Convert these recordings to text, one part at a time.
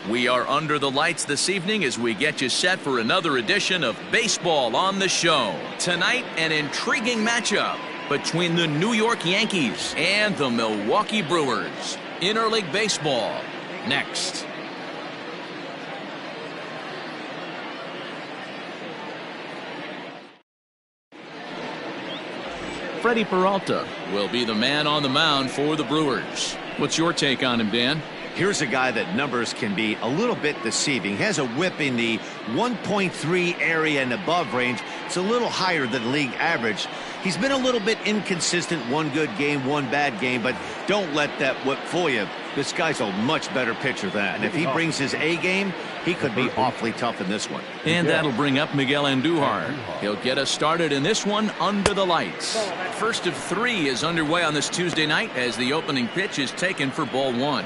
We are under the lights this evening as we get you set for another edition of Baseball on the Show. Tonight, an intriguing matchup between the New York Yankees and the Milwaukee Brewers. Interleague Baseball, next. Freddie Peralta will be the man on the mound for the Brewers. What's your take on him, Dan? Here's a guy that numbers can be a little bit deceiving. He has a whip in the 1.3 area and above range. It's a little higher than league average. He's been a little bit inconsistent. One good game, one bad game, but don't let that whip fool you. This guy's a much better pitcher than that. And if he brings his A game, he could be awfully tough in this one. And that'll bring up Miguel Andujar. He'll get us started in this one under the lights. First of three is underway on this Tuesday night as the opening pitch is taken for ball one.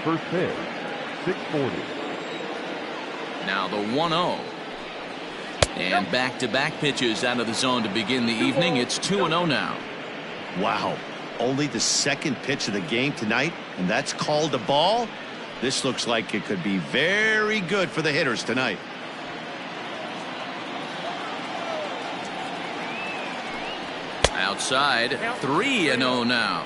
First pitch, 640. Now the 1-0. And back-to-back pitches out of the zone to begin the evening. It's 2-0 now. Wow. Only the second pitch of the game tonight, and that's called a ball? This looks like it could be very good for the hitters tonight. Outside, 3-0 now.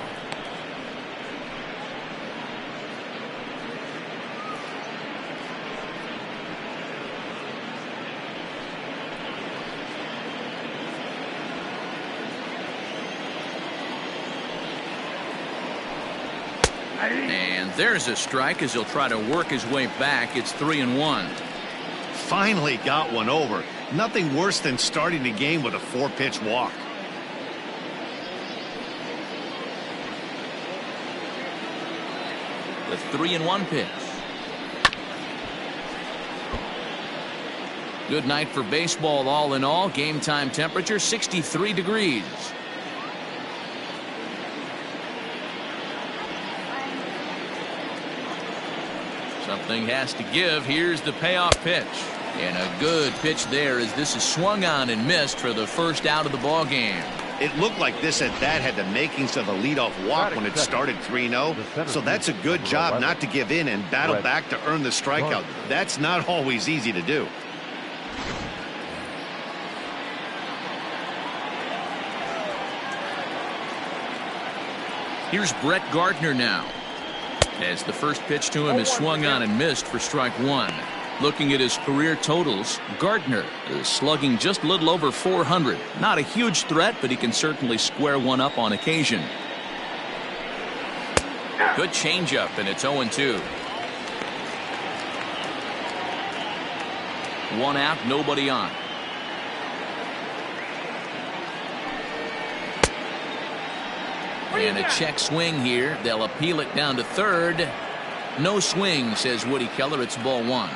And there's a strike as he'll try to work his way back. It's 3-1. Finally got one over. Nothing worse than starting the game with a 4-pitch walk. The 3-1 pitch. Good night for baseball all in all. Game time temperature 63 degrees. Something has to give. Here's the payoff pitch. And a good pitch there as this is swung on and missed for the first out of the ball game. It looked like this at bat had the makings of a leadoff walk when it started 3-0. So that's a good job not to give in and battle back to earn the strikeout. That's not always easy to do. Here's Brett Gardner now, as the first pitch to him is swung on and missed for strike one. Looking at his career totals, Gardner is slugging just a little over 400. Not a huge threat, but he can certainly square one up on occasion. Good changeup, and it's 0-2. One out, nobody on. And a check swing here. They'll appeal it down to third. No swing, says Woody Keller. It's ball one.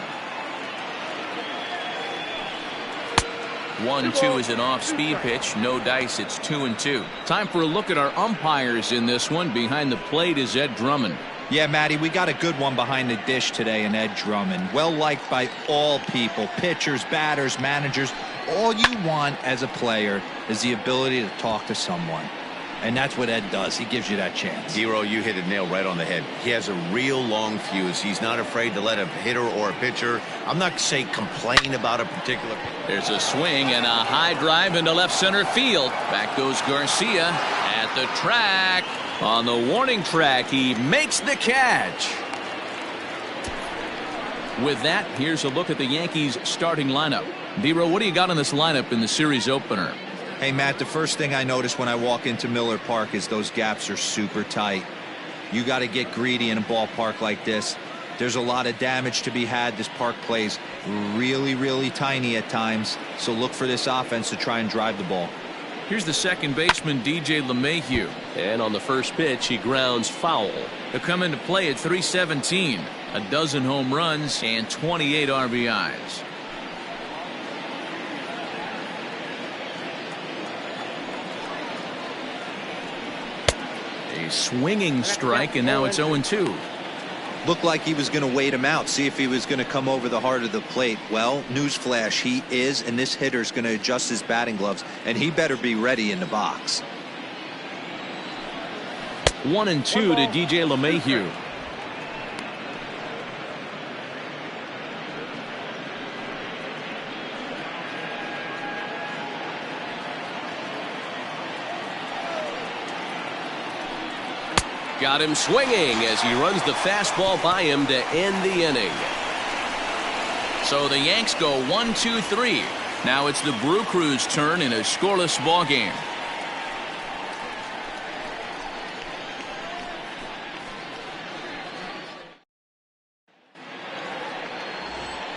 1-2 is an off-speed pitch. No dice. It's 2-2. Time for a look at our umpires in this one. Behind the plate is Ed Drummond. Yeah, Matty, we got a good one behind the dish today in Ed Drummond. Well liked by all people, pitchers, batters, managers. All you want as a player is the ability to talk to someone. And that's what Ed does. He gives you that chance. Zero, you hit a nail right on the head. He has a real long fuse. He's not afraid to let a hitter or a pitcher, I'm not saying complain about a particular. There's a swing and a high drive into left center field. Back goes Garcia at the track. On the warning track, he makes the catch. With that, here's a look at the Yankees starting lineup. Vero, what do you got in this lineup in the series opener? Hey, Matt, the first thing I notice when I walk into Miller Park is those gaps are super tight. You got to get greedy in a ballpark like this. There's a lot of damage to be had. This park plays really, really tiny at times. So look for this offense to try and drive the ball. Here's the second baseman, DJ LeMahieu. And on the first pitch, he grounds foul. He'll come into play at 317. A dozen home runs and 28 RBIs. A swinging strike, and now it's 0-2. Looked like he was going to wait him out, see if he was going to come over the heart of the plate. Well, newsflash, he is, and this hitter's going to adjust his batting gloves, and he better be ready in the box. 1-2 to DJ LeMahieu. Got him swinging as he runs the fastball by him to end the inning. So the Yanks go 1-2-3. Now it's the Brew Crew's turn in a scoreless ball game.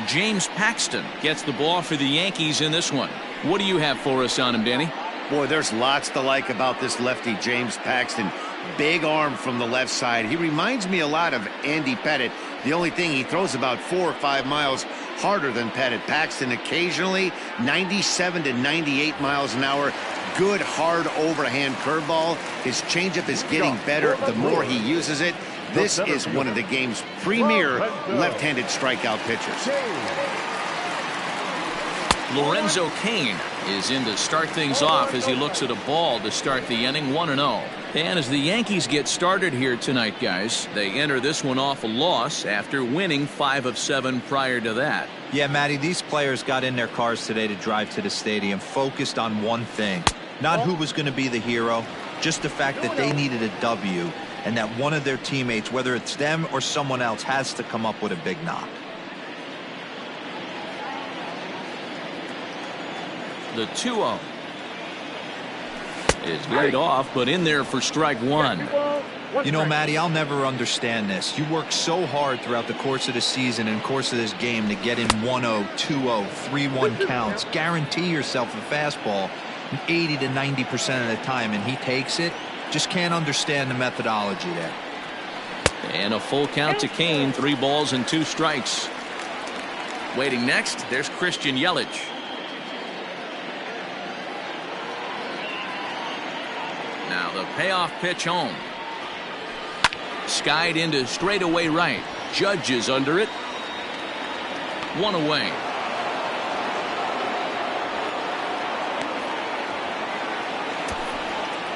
James Paxton gets the ball for the Yankees in this one. What do you have for us on him, Danny? Boy, there's lots to like about this lefty, James Paxton. Big arm from the left side. He reminds me a lot of Andy Pettitte. The only thing, he throws about 4 or 5 miles harder than Pettitte. Paxton occasionally 97 to 98 miles an hour. Good, hard overhand curveball. His changeup is getting better the more he uses it. This is one of the game's premier left-handed strikeout pitchers. Lorenzo Cain is in to start things off as he looks at a ball to start the inning. 1-0. And as the Yankees get started here tonight, guys, they enter this one off a loss after winning 5 of 7 prior to that. Yeah, Matty, these players got in their cars today to drive to the stadium focused on one thing. Not who was going to be the hero, just the fact that they needed a W and that one of their teammates, whether it's them or someone else, has to come up with a big knock. The 2-0 is laid off, but in there for strike one. You know, Matty, I'll never understand this. You work so hard throughout the course of the season and course of this game to get in 1-0, 2-0, 3-1 counts. Guarantee yourself a fastball 80 to 90% of the time, and he takes it. Just can't understand the methodology there. And a full count to Cain. 3 balls and 2 strikes. Waiting next, there's Christian Yelich. Now the payoff pitch home. Skied into straightaway right. Judge is under it. 1 away.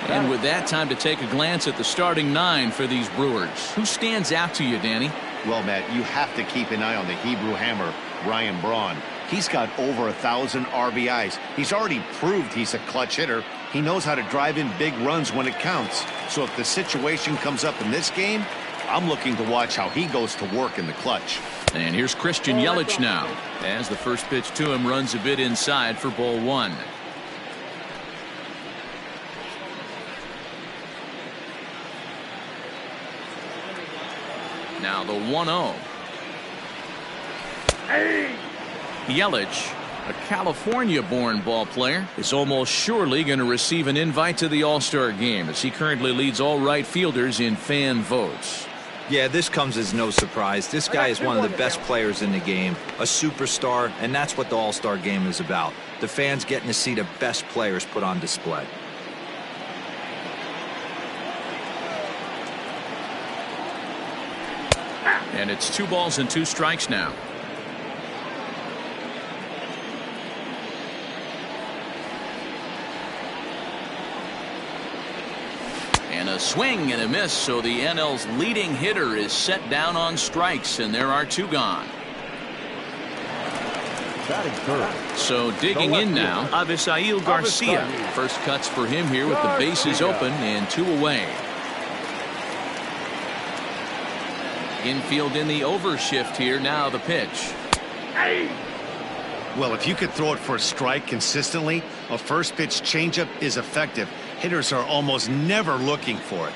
And with that, time to take a glance at the starting 9 for these Brewers. Who stands out to you, Danny? Well, Matt, you have to keep an eye on the Hebrew Hammer, Ryan Braun. He's got over 1,000 RBIs. He's already proved he's a clutch hitter. He knows how to drive in big runs when it counts. So if the situation comes up in this game, I'm looking to watch how he goes to work in the clutch. And here's Christian Yelich now, as the first pitch to him runs a bit inside for ball 1. Now the 1-0. Yelich, a California-born ball player, is almost surely going to receive an invite to the All-Star game, as he currently leads all right fielders in fan votes. Yeah, this comes as no surprise. This guy is one of the best players in the game, a superstar, and that's what the All-Star game is about. The fans getting to see the best players put on display. And it's 2 balls and 2 strikes now. And a swing and a miss, so the NL's leading hitter is set down on strikes, and there are 2 gone. Batting third. So digging in now, Avisail Garcia. First cuts for him here with the bases open and 2 away. Infield in the overshift here. Now the pitch. Well, if you could throw it for a strike consistently, a first pitch changeup is effective. Hitters are almost never looking for it.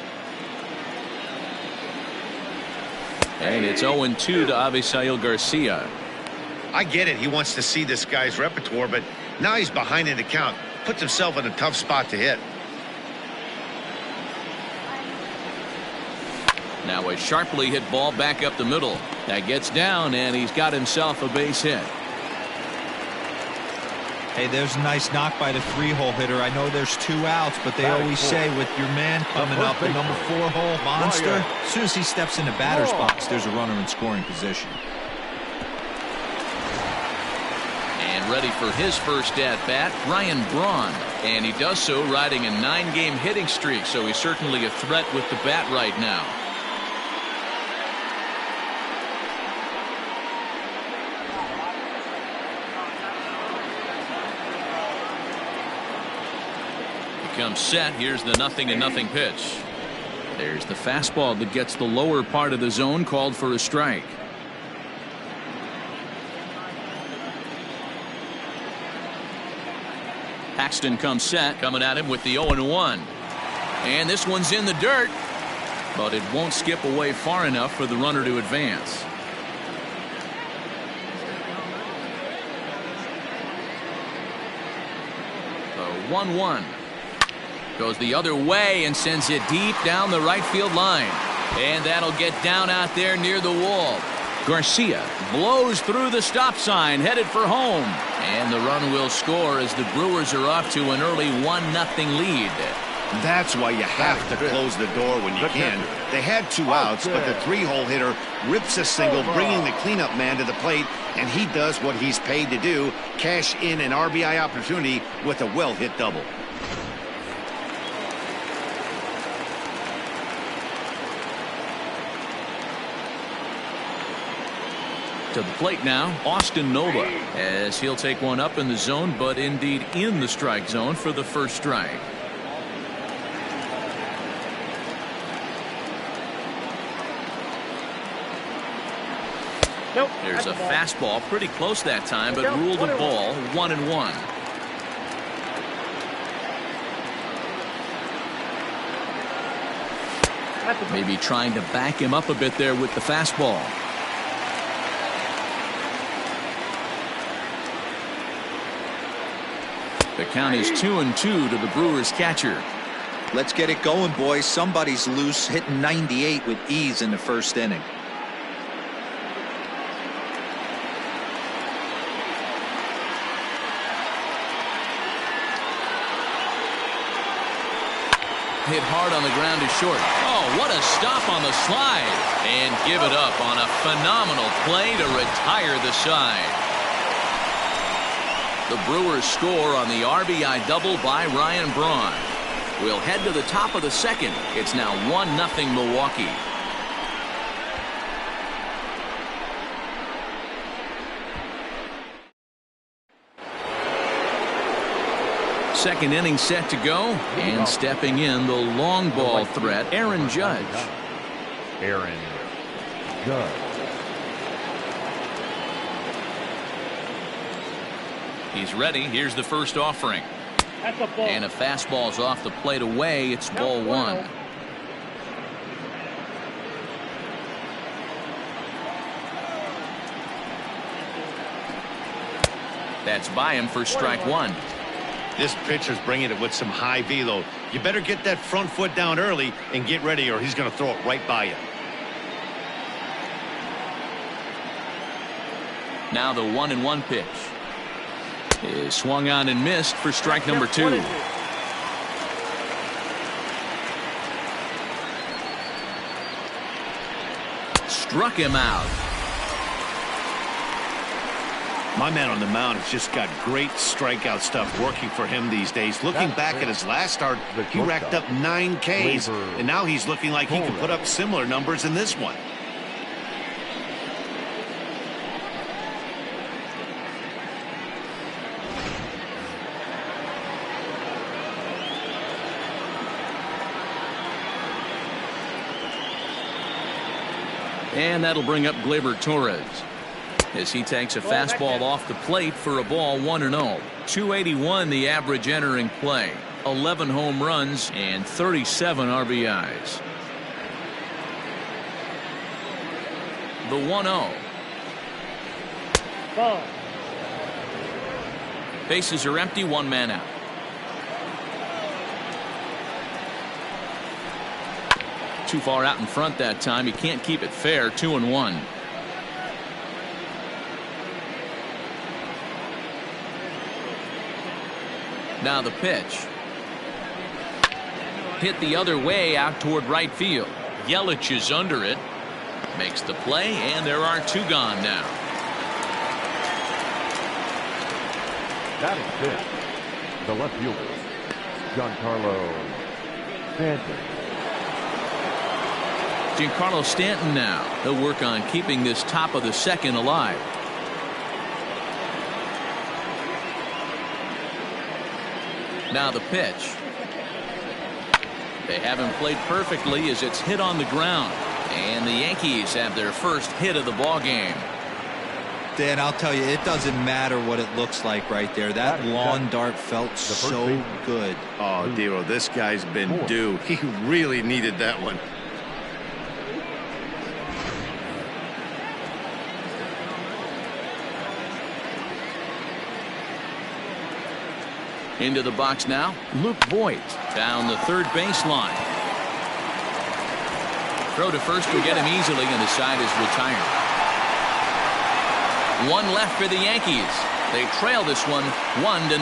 And it's 0-2 to Avisail Garcia. I get it. He wants to see this guy's repertoire, but now he's behind in the count. Puts himself in a tough spot to hit. Now a sharply hit ball back up the middle. That gets down, and he's got himself a base hit. Hey, there's a nice knock by the 3-hole hitter. I know there's 2 outs, but they always say with your man coming up, the number 4-hole monster, as soon as he steps in the batter's box, there's a runner in scoring position. And And ready for his first at-bat, Ryan Braun. And he does so riding a 9-game hitting streak, so he's certainly a threat with the bat right now. He comes set. Here's the 0-0 pitch. There's the fastball that gets the lower part of the zone, called for a strike. Paxton comes set, coming at him with the 0-1. And this one's in the dirt, but it won't skip away far enough for the runner to advance. The 1-1 goes the other way and sends it deep down the right field line. And that'll get down out there near the wall. Garcia blows through the stop sign, headed for home. And the run will score as the Brewers are off to an early 1-0 lead. That's why you have to close the door when you can. They had 2 outs, but the 3-hole hitter rips a single, bringing the cleanup man to the plate, and he does what he's paid to do, cash in an RBI opportunity with a well-hit double. To the plate now, Austin Nola, as he'll take one up in the zone, but indeed in the strike zone for the first strike. Nope. There's a fastball pretty close that time, but ruled a ball, 1-1. Maybe trying to back him up a bit there with the fastball. The count is 2-2 to the Brewers catcher. Let's get it going, boys. Somebody's loose, hitting 98 with ease in the first inning. Hit hard on the ground to short. Oh, what a stop on the slide. And give it up on a phenomenal play to retire the side. The Brewers score on the RBI double by Ryan Braun. We'll head to the top of the second. It's now 1-0 Milwaukee. Second inning set to go, and stepping in the long ball threat, Aaron Judge. Aaron Judge. He's ready. Here's the first offering. That's a ball. And a fastball's off the plate away. It's ball 1. That's by him for strike 1. This pitcher's bringing it with some high velo. You better get that front foot down early and get ready, or he's going to throw it right by you. Now the 1-1 pitch is swung on and missed for strike number 2. Struck him out. My man on the mound has just got great strikeout stuff working for him these days. Looking back at his last start, he racked up 9 Ks, and now he's looking like he can put up similar numbers in this one. And that'll bring up Gleyber Torres as he takes a fastball off the plate for a ball 1-0. 281 the average entering play. 11 home runs and 37 RBIs. The 1-0. Ball. Bases are empty, 1 man out. Too far out in front that time. He can't keep it fair. 2-1. Now the pitch. Hit the other way out toward right field. Yelich is under it. Makes the play, and there are 2 gone now. Batting fifth, the left fielder, Giancarlo Stanton. Giancarlo Stanton now. He'll work on keeping this top of the second alive. Now the pitch. They haven't played perfectly as it's hit on the ground. And the Yankees have their first hit of the ball game. Dan, I'll tell you, it doesn't matter what it looks like right there. That lawn dart felt so good. Oh, Dero, this guy's been due. He really needed that one. Into the box now, Luke Voigt down the third baseline. Throw to first will get him easily, and the side is retired. One left for the Yankees. They trail this one 1-0.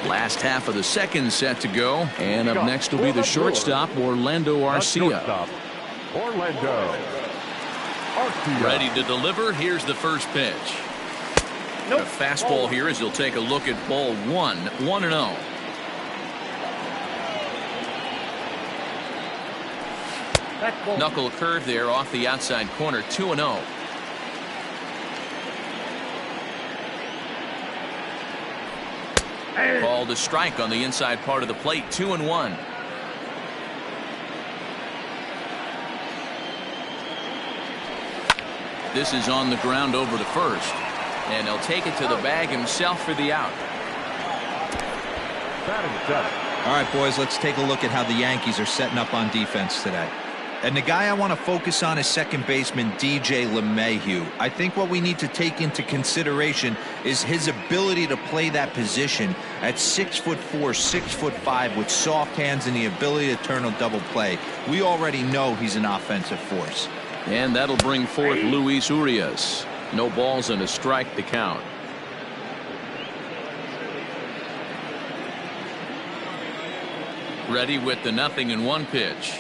Last half of the second set to go, and up next will be the shortstop, Orlando Arcia. Ready to deliver. Here's the first pitch. A fastball here as he'll take a look at ball 1-0. Knuckle curve there off the outside corner, 2-0. Called a strike on the inside part of the plate, 2-1. This is on the ground over to first. And he'll take it to the bag himself for the out. All right, boys, let's take a look at how the Yankees are setting up on defense today. And the guy I want to focus on is second baseman DJ LeMahieu. I think what we need to take into consideration is his ability to play that position at 6'4", 6'5", with soft hands and the ability to turn a double play. We already know he's an offensive force. And that'll bring forth Luis Urias. No balls and a strike to count. Ready with the 0-1 pitch.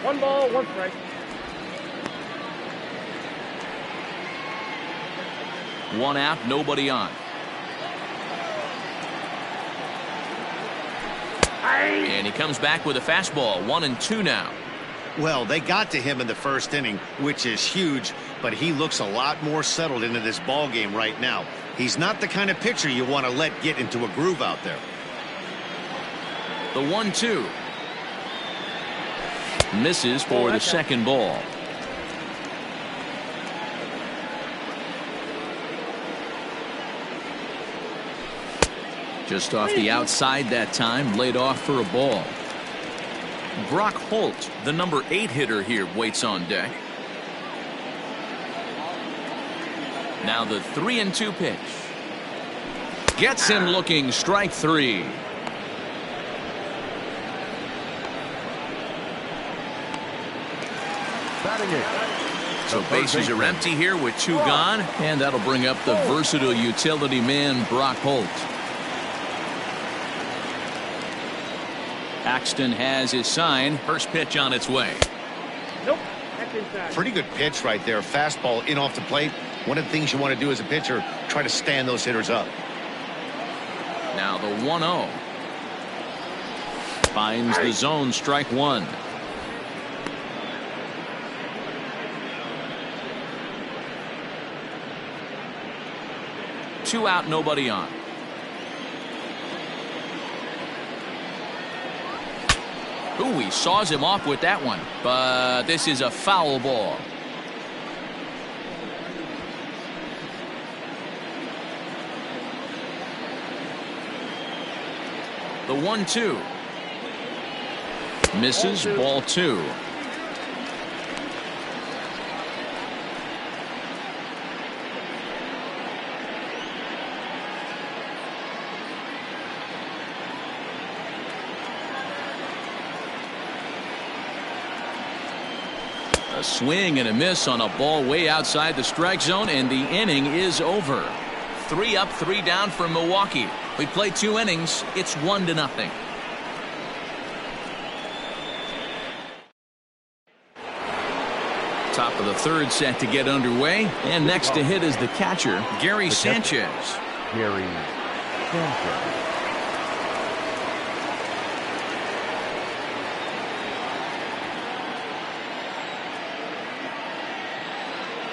1 ball, 1 strike. One out, nobody on. And he comes back with a fastball, 1-2 now. Well, they got to him in the first inning, which is huge, but he looks a lot more settled into this ball game right now. He's not the kind of pitcher you want to let get into a groove out there. The 1-2. Misses for the second ball. Just off the outside that time, laid off for a ball. Brock Holt, the number 8 hitter here, waits on deck. Now the 3-2 pitch. Gets him looking, strike 3. So bases are empty here with 2 gone, and that'll bring up the versatile utility man Brock Holt. Axton has his sign. First pitch on its way. Nope. That's inside. Pretty good pitch right there. Fastball in off the plate. One of the things you want to do as a pitcher, try to stand those hitters up. Now the 1-0. Finds the zone, strike 1. Two out, nobody on. Ooh, he saws him off with that one, but this is a foul ball. The 1-2. Misses, ball 2. A swing and a miss on a ball way outside the strike zone, and the inning is over. 3 up, 3 down for Milwaukee. We played 2 innings. It's 1-0. Top of the third set to get underway. And next to hit is the catcher, Gary Sanchez. Gary Sanchez.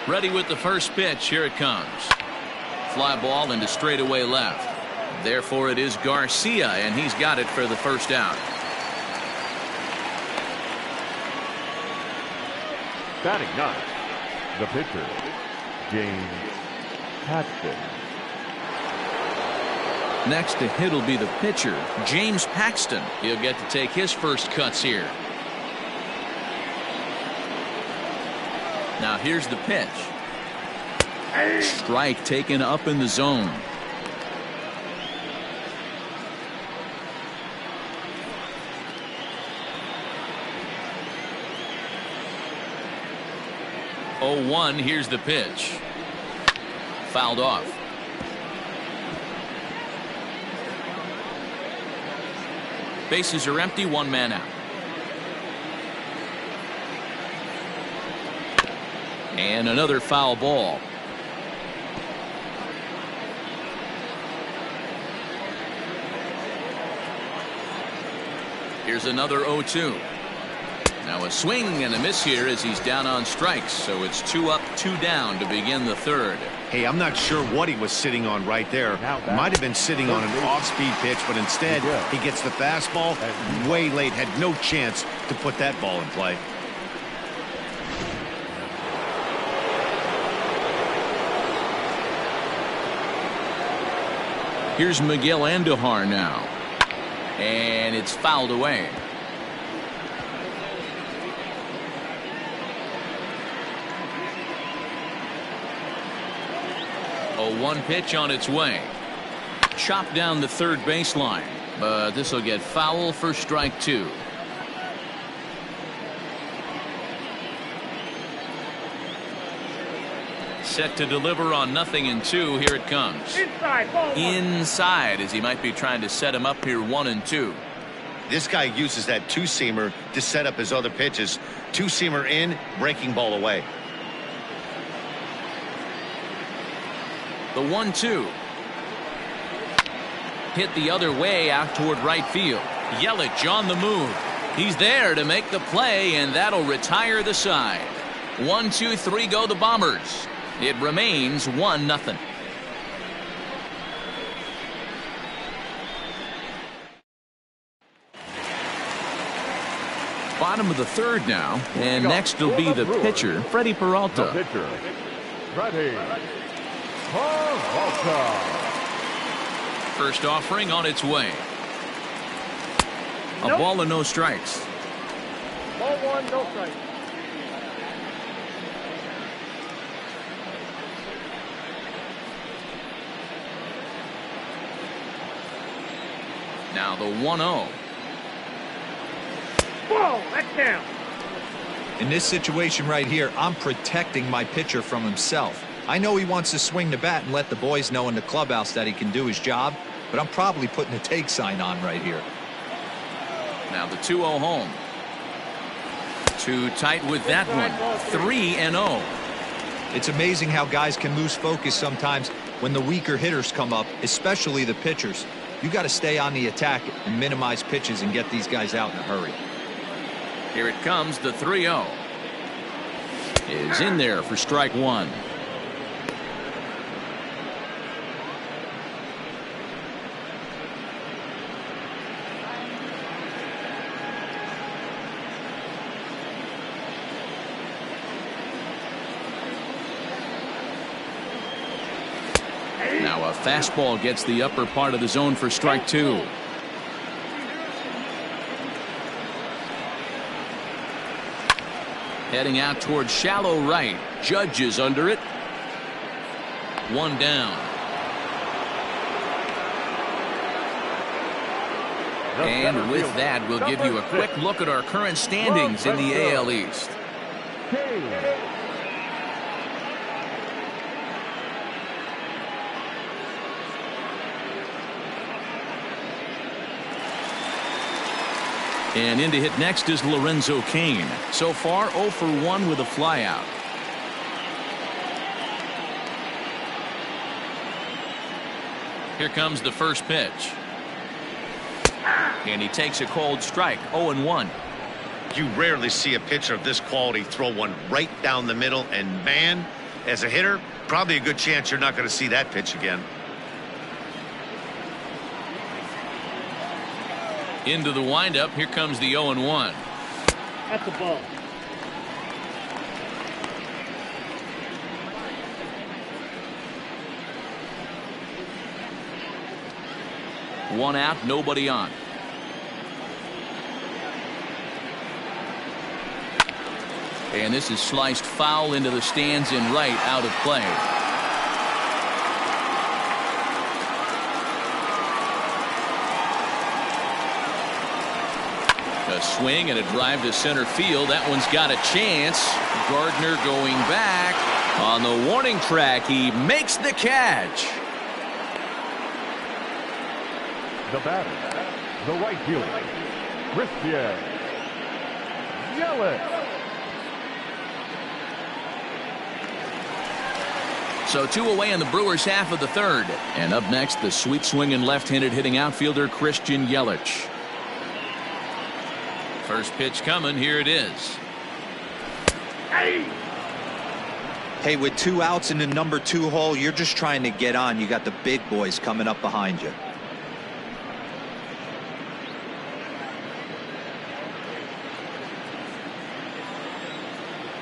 Ready with the first pitch. Here it comes. Fly ball into straightaway left. Therefore, it is Garcia, and he's got it for the first out. Batting ninth, the pitcher, James Paxton. Next to hit will be the pitcher, James Paxton. He'll get to take his first cuts here. Now here's the pitch. Strike taken up in the zone. Oh, 1. Here's the pitch. Fouled off. Bases are empty. One man out. And another foul ball. Here's another 0-2. Now a swing and a miss here as he's down on strikes. So it's 2 up, 2 down to begin the third. Hey, I'm not sure what he was sitting on right there. Might have been sitting on an off-speed pitch, but instead he gets the fastball way late. Had no chance to put that ball in play. Here's Miguel Andujar now. And it's fouled away. A 1 pitch on its way. Chopped down the third baseline. But this will get foul for strike 2. Set to deliver on 0-2. Here it comes. Inside, ball one. Inside, as he might be trying to set him up here 1-2. This guy uses that two-seamer to set up his other pitches. Two-seamer in, breaking ball away. The 1-2. Hit the other way out toward right field. Yelich on the move. He's there to make the play, and that'll retire the side. 1, 2, 3 go the Bombers. It remains 1-0. Bottom of the third now, and next will be the pitcher, Freddie Peralta. The pitcher, Freddie Peralta. First offering on its way. A ball and no strikes. Ball 1, no strike. Now the 1-0. Whoa, that's down. In this situation right here, I'm protecting my pitcher from himself. I know he wants to swing the bat and let the boys know in the clubhouse that he can do his job, but I'm probably putting a take sign on right here. Now the 2-0 home. Too tight with that one. 3-0. It's amazing how guys can lose focus sometimes when the weaker hitters come up, especially the pitchers. You got to stay on the attack and minimize pitches and get these guys out in a hurry. Here it comes, the 3-0. Is in there for strike 1. Now a fastball gets the upper part of the zone for strike 2. Heading out towards shallow right. Judge is under it. 1 down. And with that, we'll give you a quick look at our current standings in the AL East. And in to hit next is Lorenzo Cain. So far 0 for 1 with a flyout. Here comes the first pitch. And he takes a cold strike. 0-1. You rarely see a pitcher of this quality throw one right down the middle, and man, as a hitter, probably a good chance you're not going to see that pitch again. Into the windup. Here comes the 0-1. That's the ball. One out, nobody on. And this is sliced foul into the stands in right, out of play. A swing and a drive to center field. That one's got a chance. Gardner going back. On the warning track, he makes the catch. The batter, the right fielder, Christian Yelich. So 2 away in the Brewers' half of the third. And up next, the sweet swinging left-handed hitting outfielder Christian Yelich. First pitch coming. Here it is. Hey, with 2 outs in the number 2 hole, you're just trying to get on. You got the big boys coming up behind you.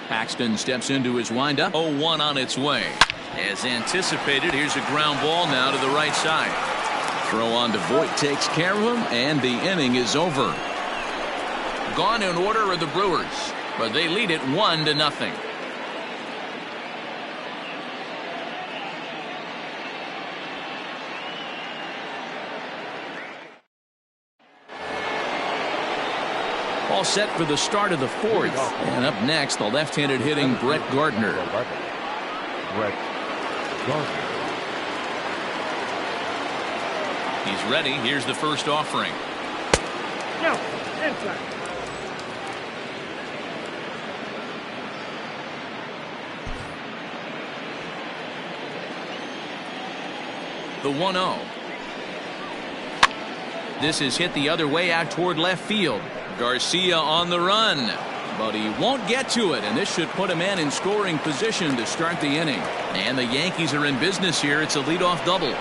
Paxton steps into his windup. 0-1 on its way. As anticipated, here's a ground ball now to the right side. Throw on to Voit takes care of him, and the inning is over. Gone in order are the Brewers, but they lead it 1-0. All set for the start of the fourth. And up next, the left-handed hitting Brett Gardner. Brett Gardner. He's ready. Here's the first offering. No, inside. The 1-0. This is hit the other way out toward left field. Garcia on the run, but he won't get to it, and this should put a man in scoring position to start the inning. And the Yankees are in business here. It's a leadoff double.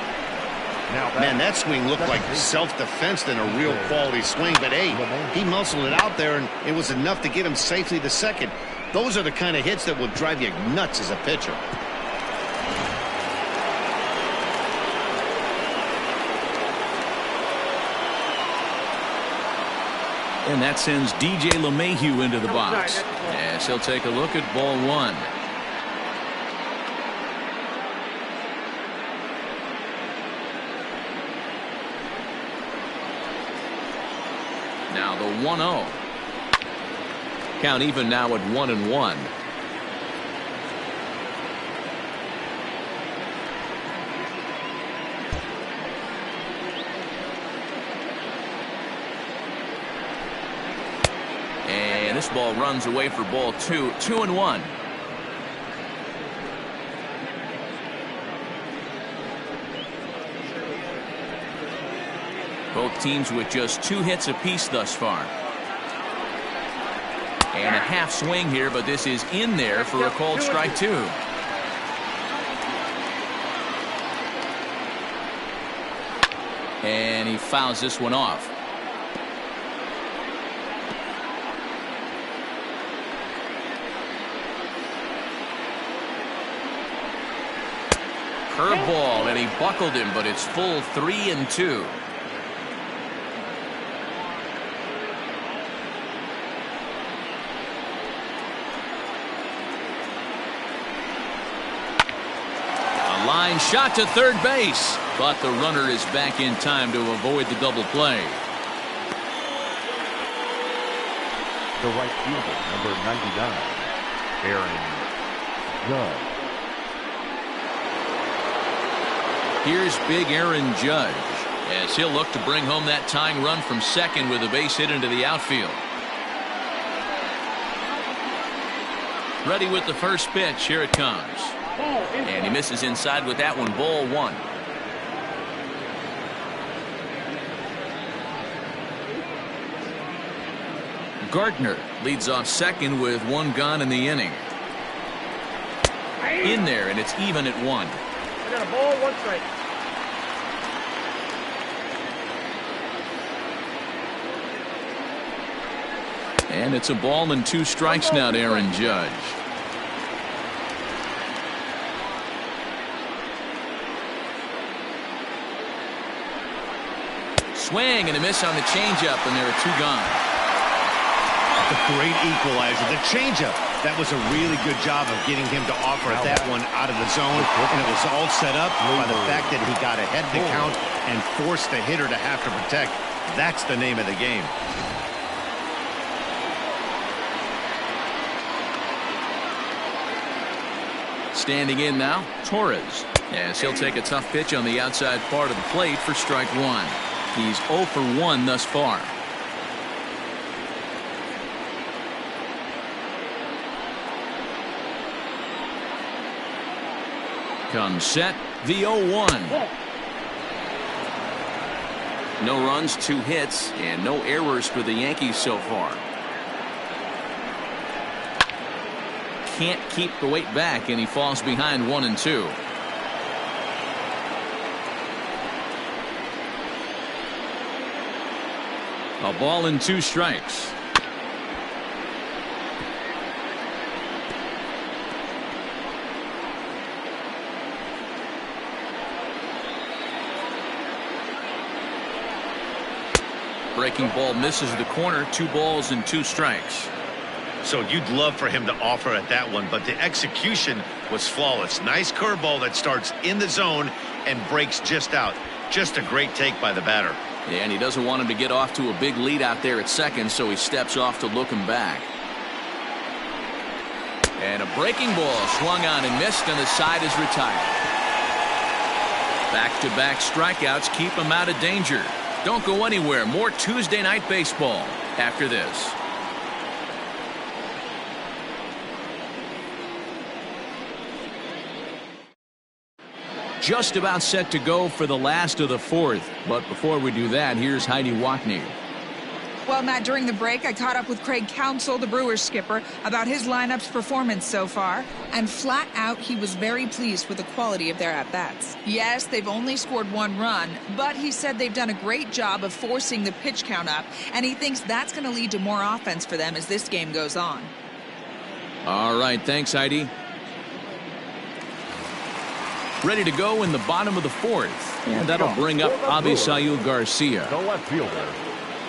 Man, that swing looked like self-defense than a real quality swing, but hey, he muscled it out there, and it was enough to get him safely to second. Those are the kind of hits that will drive you nuts as a pitcher. And that sends DJ LeMahieu into the box. Yes, he'll take a look at ball 1. Now the 1-0. Count even now at 1-1. And this ball runs away for ball 2. 2-1. Both teams with just 2 hits apiece thus far. And a half swing here, but this is in there for a called strike 2. And he fouls this one off. Curveball, and he buckled him, but it's full 3-2. A line shot to third base, but the runner is back in time to avoid the double play. The right fielder, number 99, Aaron Judge. Here's big Aaron Judge. as he'll look to bring home that tying run from second with a base hit into the outfield. Ready with the first pitch. Here it comes. And he misses inside with that one. Ball one. Gardner leads off second with one gone in the inning. In there, and it's even at one. I got a ball, one strike. And it's a ball and 2 strikes now to Aaron Judge. Swing and a miss on the changeup, and there are 2 gone. A great equalizer. The changeup. That was a really good job of getting him to offer that one out of the zone, and it was all set up by the fact that he got ahead of the count and forced the hitter to have to protect. That's the name of the game. Standing in now, Torres, as he'll take a tough pitch on the outside part of the plate for strike one. He's 0 for 1 thus far. Comes set, the 0-1. No runs, 2 hits, and no errors for the Yankees so far. Can't keep the weight back, and he falls behind 1-2. A ball and 2 strikes. Breaking ball misses the corner. 2 balls and 2 strikes. So you'd love for him to offer at that one, but the execution was flawless. Nice curveball that starts in the zone and breaks just out. Just a great take by the batter. Yeah, and he doesn't want him to get off to a big lead out there at second, so he steps off to look him back. And a breaking ball swung on and missed, and the side is retired. Back-to-back strikeouts keep him out of danger. Don't go anywhere. More Tuesday Night Baseball after this. Just about set to go for the last of the 4th. But before we do that, here's Heidi Watney. Well, Matt, during the break, I caught up with Craig Counsell, the Brewers skipper, about his lineup's performance so far. And flat out, he was very pleased with the quality of their at-bats. Yes, they've only scored 1 run, but he said they've done a great job of forcing the pitch count up, and he thinks that's going to lead to more offense for them as this game goes on. All right, thanks, Heidi. Ready to go in the bottom of the 4th. And that'll bring up Avisail Garcia. The left fielder,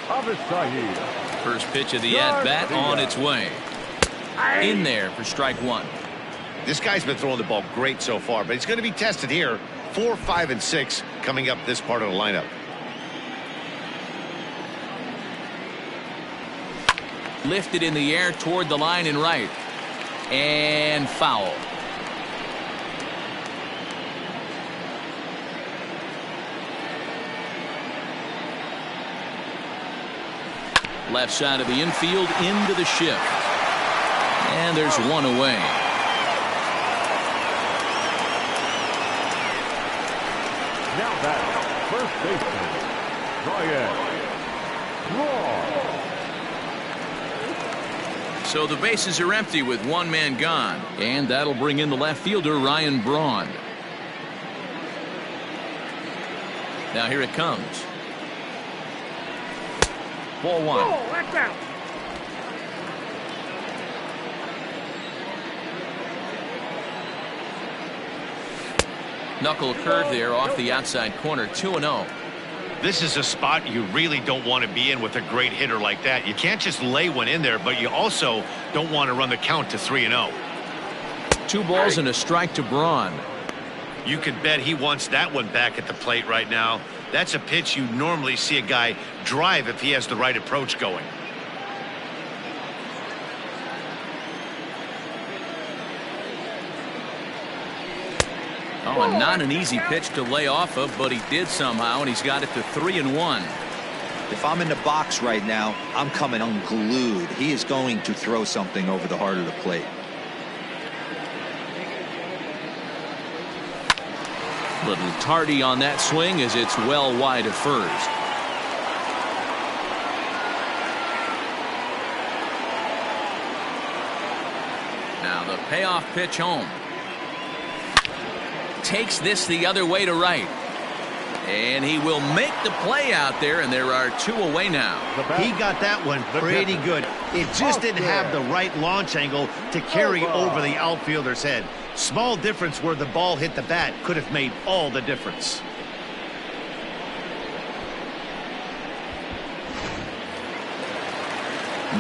Avisail. First pitch of the at-bat on its way. In there for strike 1. This guy's been throwing the ball great so far, but he's going to be tested here. 4, 5, and 6 coming up this part of the lineup. Lifted in the air toward the line and right. And foul. Left side of the infield into the shift. And there's 1 away. Now back, first baseman, Ryan Braun. So the bases are empty with 1 man gone. And that'll bring in the left fielder, Ryan Braun. Now here it comes. Ball 1. Oh, that's out. Knuckle curve there off the outside corner. 2-0. This is a spot you really don't want to be in with a great hitter like that. You can't just lay one in there, but you also don't want to run the count to 3-0. 2 balls and a strike to Braun. You can bet he wants that one back at the plate right now. That's a pitch you normally see a guy drive if he has the right approach going. Oh, and not an easy pitch to lay off of, but he did somehow, and he's got it to 3-1. If I'm in the box right now, I'm coming unglued. He is going to throw something over the heart of the plate. Little tardy on that swing as it's well wide of first. Now the payoff pitch home. Takes this the other way to right. And he will make the play out there, and there are 2 away now. He got that one pretty good. It just didn't have the right launch angle to carry over the outfielder's head. Small difference where the ball hit the bat could have made all the difference.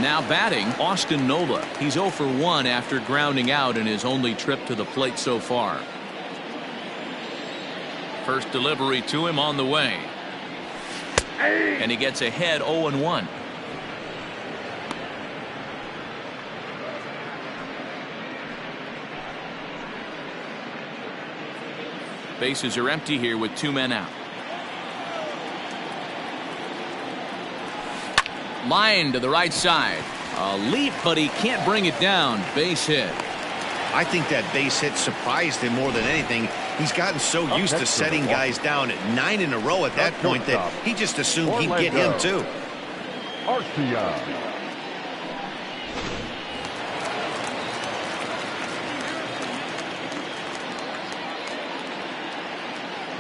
Now batting, Austin Nola. He's 0 for 1 after grounding out in his only trip to the plate so far. First delivery to him on the way. And he gets ahead 0-1. Bases are empty here with 2 men out. Line to the right side. A leap, but he can't bring it down. Base hit. I think that base hit surprised him more than anything. He's gotten so used to setting guys down at 9 in a row at that point that he just assumed he'd get him too.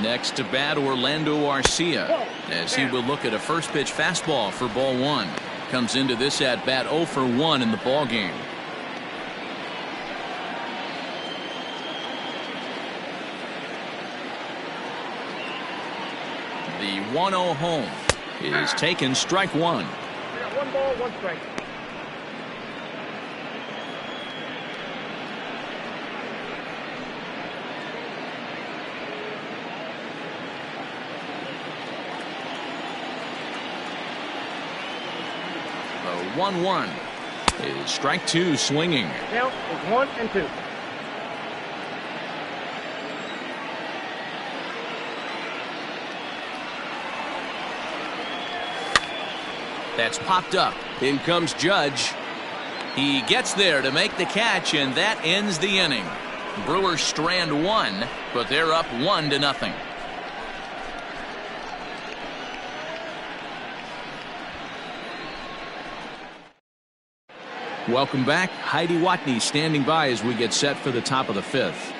Next to bat, Orlando Arcia, as he will look at a first pitch fastball for ball 1. Comes into this at bat 0 for 1 in the ball game. The 1-0 home is taken, strike 1. 1 ball, 1 strike. The 1-1 is strike 2, swinging. Count is 1 and 2. That's popped up. In comes Judge. He gets there to make the catch, and that ends the inning. Brewers strand 1, but they're up 1-0. Welcome back. Heidi Watney standing by as we get set for the top of the 5th.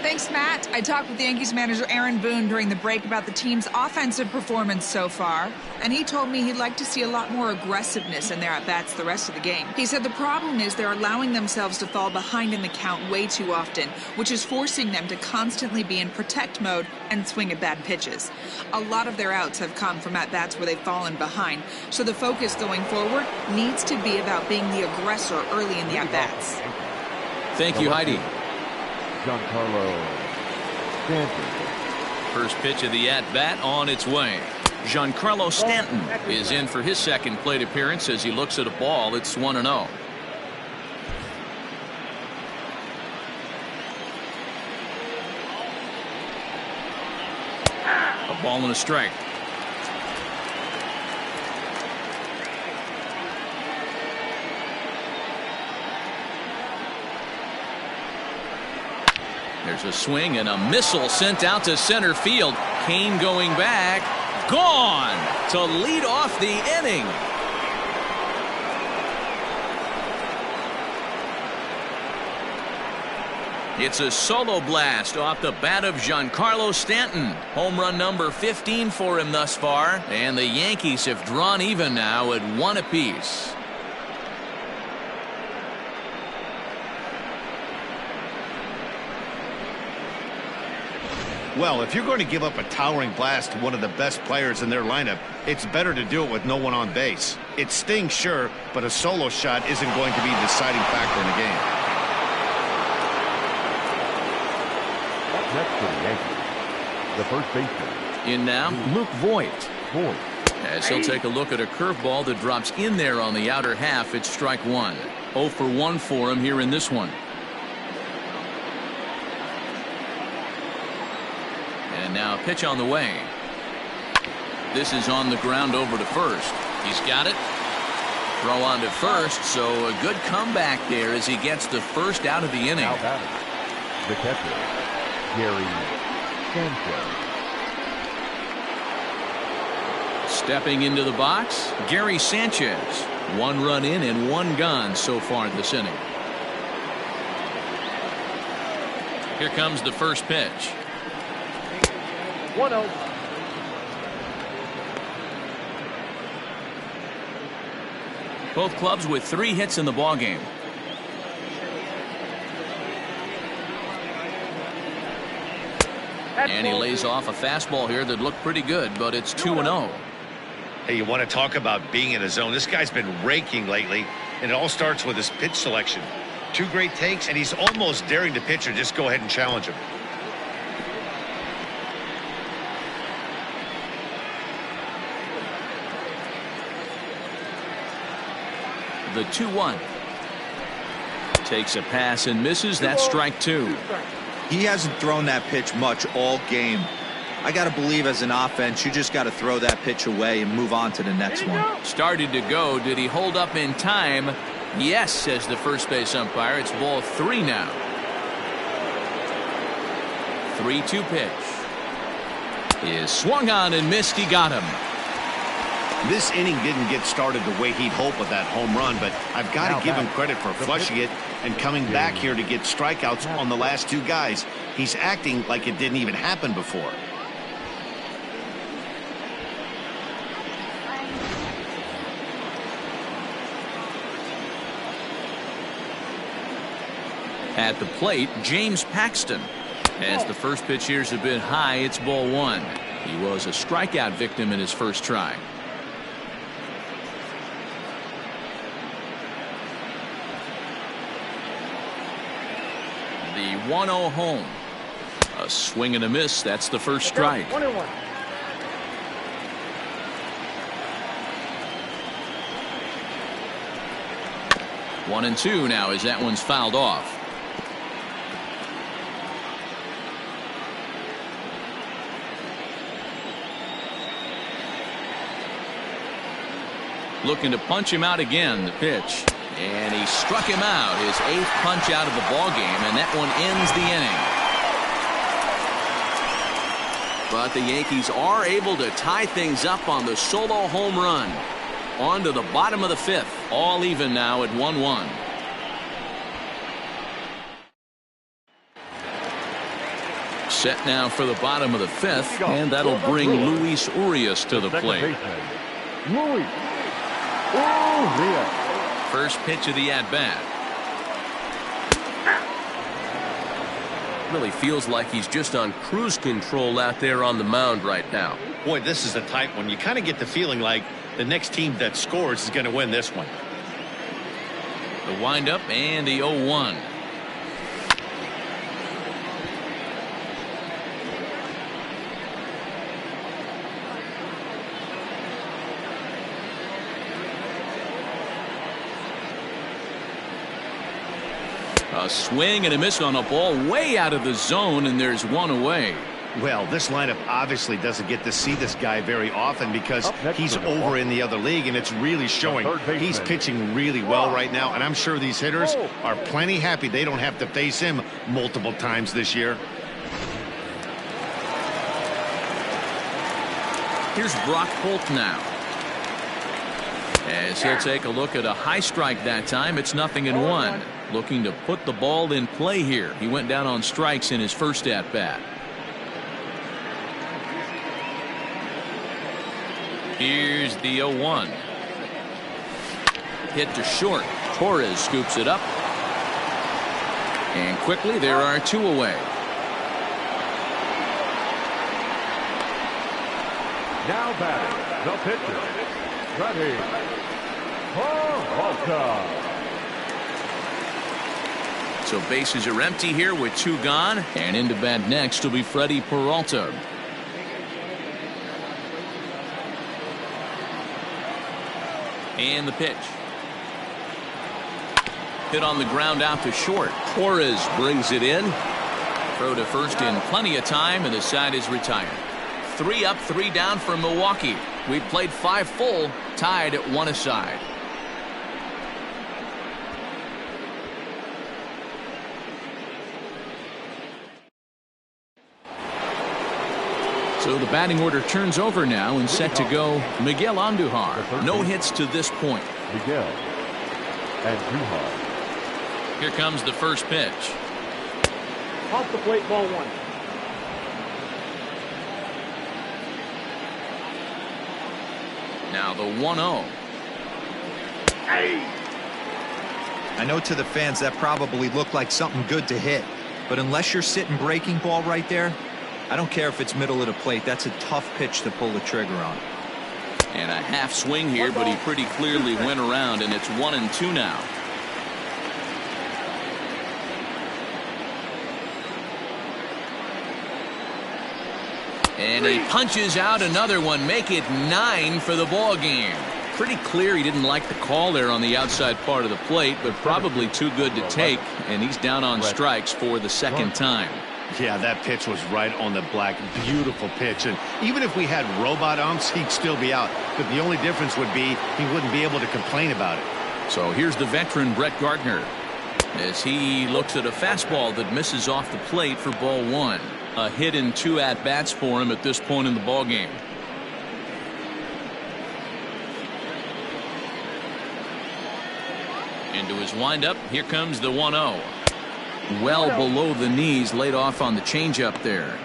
Thanks, Matt. I talked with Yankees manager Aaron Boone during the break about the team's offensive performance so far, and he told me he'd like to see a lot more aggressiveness in their at-bats the rest of the game. He said the problem is they're allowing themselves to fall behind in the count way too often, which is forcing them to constantly be in protect mode and swing at bad pitches. A lot of their outs have come from at-bats where they've fallen behind, so the focus going forward needs to be about being the aggressor early in the at-bats. Thank you, Heidi. Giancarlo Stanton. First pitch of the at-bat on its way. Giancarlo Stanton is in for his second plate appearance as he looks at a ball. It's 1-0. A ball and a strike. There's a swing and a missile sent out to center field. Kane going back. Gone to lead off the inning. It's a solo blast off the bat of Giancarlo Stanton. Home run number 15 for him thus far. And the Yankees have drawn even now at 1 apiece. Well, if you're going to give up a towering blast to one of the best players in their lineup, it's better to do it with no one on base. It stings, sure, but a solo shot isn't going to be the deciding factor in the game. Up next for the Yankees, the first baseman. In now, Luke Voit. As he'll take a look at a curveball that drops in there on the outer half. It's strike 1. 0 for 1 for him here in this one. And now a pitch on the way. This is on the ground over to first. He's got it. Throw on to first, so a good comeback there as he gets the first out of the inning. Now batting, the catcher, Gary Sanchez. Stepping into the box, Gary Sanchez. 1 run in and 1 gone so far this inning. Here comes the first pitch. 1-0. Both clubs with 3 hits in the ballgame. And he lays off a fastball here that looked pretty good, but it's 2-0. Hey, you want to talk about being in a zone? This guy's been raking lately, and it all starts with his pitch selection. 2 great takes, and he's almost daring the pitcher just go ahead and challenge him. The 2-1. Takes a pass and misses. That's strike 2. He hasn't thrown that pitch much all game. I got to believe as an offense, you just got to throw that pitch away and move on to the next one. Started to go. Did he hold up in time? Yes, says the first base umpire. It's ball 3 now. 3-2 pitch. Is swung on and missed. He got him. This inning didn't get started the way he'd hoped with that home run, but I've got to give him credit for flushing it and coming back here to get strikeouts on the last 2 guys. He's acting like it didn't even happen before. At the plate, James Paxton. As the first pitch here's a bit high, it's ball 1. He was a strikeout victim in his first try. The 1-0 home. A swing and a miss. That's the first strike. 1-1. One and 2 now as that one's fouled off. Looking to punch him out again. The pitch. And he struck him out. His 8th punch out of the ball game, and that one ends the inning. But the Yankees are able to tie things up on the solo home run. On to the bottom of the 5th. All even now at 1-1. Set now for the bottom of the 5th, and that'll bring Luis Urias to the plate. Luis Urias. First pitch of the at-bat. Really feels like he's just on cruise control out there on the mound right now. Boy, this is a tight one. You kind of get the feeling like the next team that scores is going to win this one. The windup and the 0-1. A swing and a miss on a ball way out of the zone, and there's 1 away. Well, this lineup obviously doesn't get to see this guy very often because he's over in the other league, and it's really showing. He's pitching really well right now, and I'm sure these hitters are plenty happy they don't have to face him multiple times this year. Here's Brock Holt now. As he'll take a look at a high strike that time, it's 0-1. Looking to put the ball in play here. He went down on strikes in his first at-bat. Here's the 0-1. Hit to short. Torres scoops it up. And quickly there are 2 away. Now batting, the pitcher, Freddie Peralta. So bases are empty here with 2 gone. And into bat next will be Freddie Peralta. And the pitch. Hit on the ground out to short. Torres brings it in. Throw to first in plenty of time, and the side is retired. 3 up, 3 down for Milwaukee. We've played 5 full, tied at 1 aside. So the batting order turns over now, and set to go Miguel Andujar. No hits to this point. Miguel Andujar. Here comes the first pitch. Off the plate, ball 1. Now the 1-0. I know to the fans that probably looked like something good to hit, but unless you're sitting breaking ball right there, I don't care if it's middle of the plate. That's a tough pitch to pull the trigger on. And a half swing here, but he pretty clearly went around, and it's 1-2 now. And he punches out another one, make it 9 for the ball game. Pretty clear he didn't like the call there on the outside part of the plate, but probably too good to take, and he's down on strikes for the second time. Yeah, that pitch was right on the black. Beautiful pitch. And even if we had robot umps, he'd still be out. But the only difference would be he wouldn't be able to complain about it. So here's the veteran Brett Gardner as he looks at a fastball that misses off the plate for ball 1. A hit in 2 at-bats for him at this point in the ball game. Into his windup, here comes the 1-0. Well below the knees, laid off on the changeup there.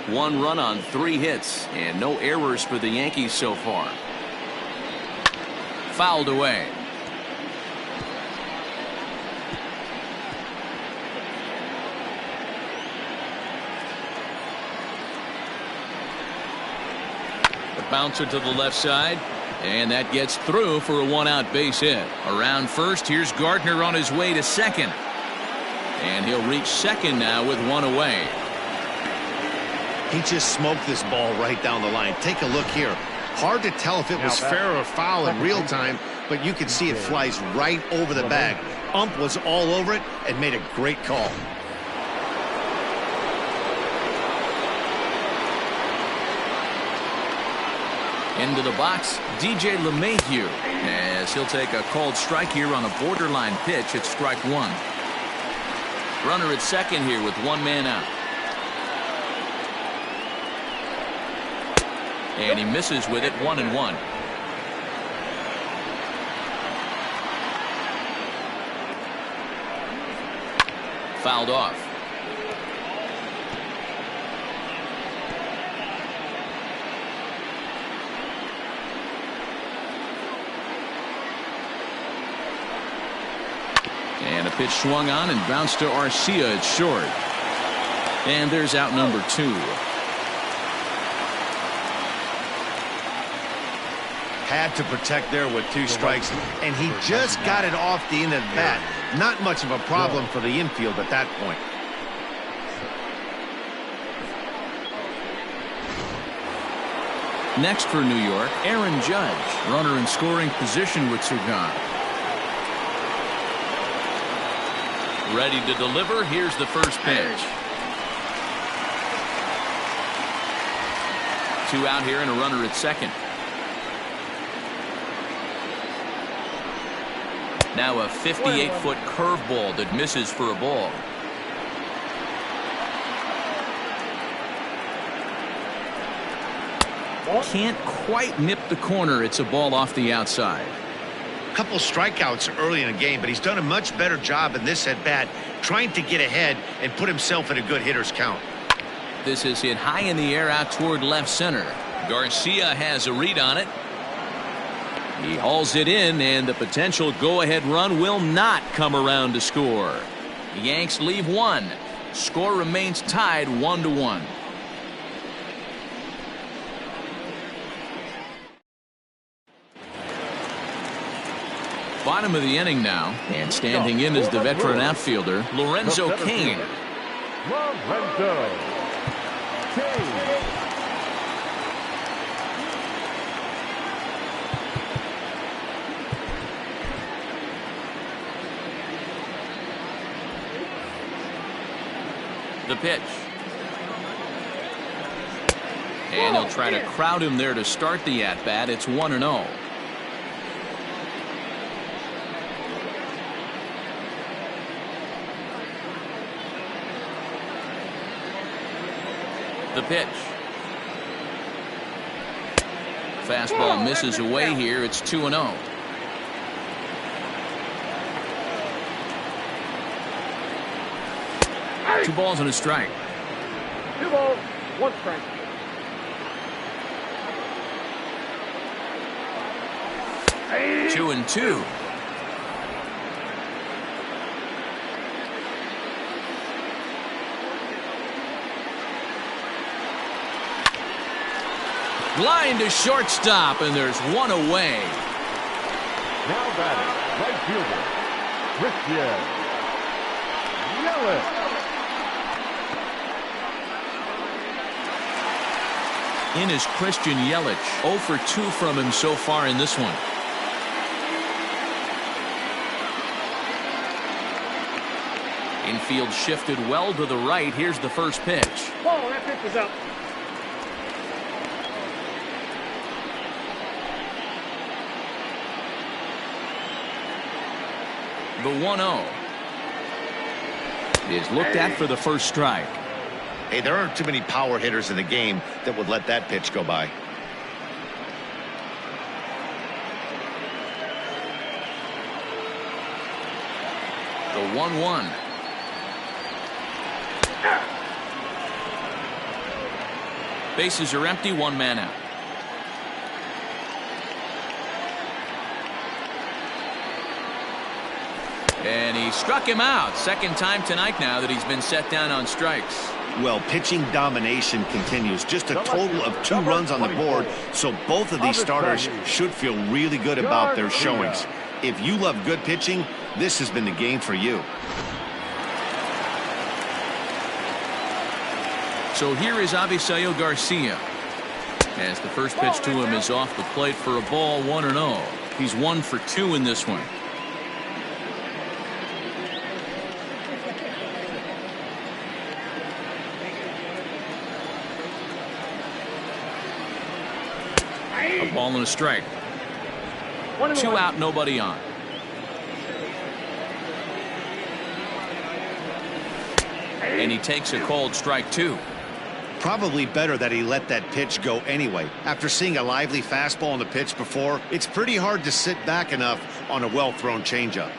One run on 3 hits, and no errors for the Yankees so far. Fouled away. The bouncer to the left side. And that gets through for a 1-out base hit. Around first, here's Gardner on his way to second. And he'll reach second now with 1 away. He just smoked this ball right down the line. Take a look here. Hard to tell if it was fair or foul in real time, but you can see it flies right over the bag. Ump was all over it and made a great call. Into the box, DJ LeMahieu, as he'll take a called strike here on a borderline pitch at strike 1. Runner at second here with 1 man out. And he misses with it, 1-1. Fouled off. And a pitch swung on and bounced to Arcia at short. And there's out number 2. Had to protect there with 2 strikes, and he just got it off the end of the bat. Not much of a problem for the infield at that point. Next for New York, Aaron Judge, runner in scoring position with 2 gone. Ready to deliver. Here's the first pitch. 2 out here and a runner at second. Now a 58-foot curveball that misses for a ball. Can't quite nip the corner. It's a ball off the outside. Couple strikeouts early in the game, but he's done a much better job in this at bat trying to get ahead and put himself in a good hitter's count. This is hit high in the air out toward left center. Garcia has a read on it. He hauls it in, and the potential go-ahead run will not come around to score. The Yanks leave 1. Score remains tied 1-1. Bottom of the inning now, and standing in is the veteran outfielder Lorenzo Cain. Lorenzo Cain. The pitch. And he'll try to crowd him there to start the at-bat. It's 1-0. The pitch. Fastball misses away here. It's 2-0. Two balls and a strike. 2 balls, 1 strike. Hey. 2-2. Line to shortstop, and there's one away. Now batting, right fielder, Christian Yelich. In is Christian Yelich. 0 for 2 from him so far in this one. Infield shifted well to the right. Here's the first pitch. Ball, that pitch is up. The 1-0 is looked at for the first strike. Hey, there aren't too many power hitters in the game that would let that pitch go by. The 1-1. Bases are empty, 1 man out. And he struck him out. Second time tonight now that he's been set down on strikes. Well, pitching domination continues. Just a total of 2 runs on the board, so both of these starters should feel really good about their showings. If you love good pitching, this has been the game for you. So here is Avisail Garcia. As the first pitch to him is off the plate for a ball, 1-0. He's 1 for 2 in this one. A ball and a strike. 2 out, nobody on. And he takes a cold strike 2. Probably better that he let that pitch go anyway. After seeing a lively fastball on the pitch before, it's pretty hard to sit back enough on a well-thrown changeup.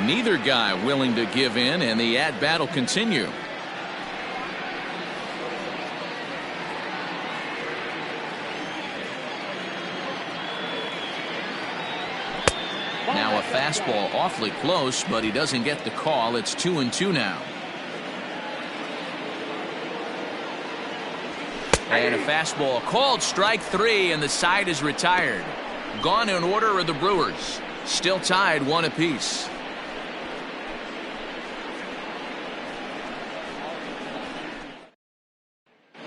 Neither guy willing to give in, and the at-bat will continue. Now a fastball awfully close, but he doesn't get the call. It's 2-2 now. And a fastball called strike 3, and the side is retired. Gone in order are the Brewers. Still tied 1 apiece.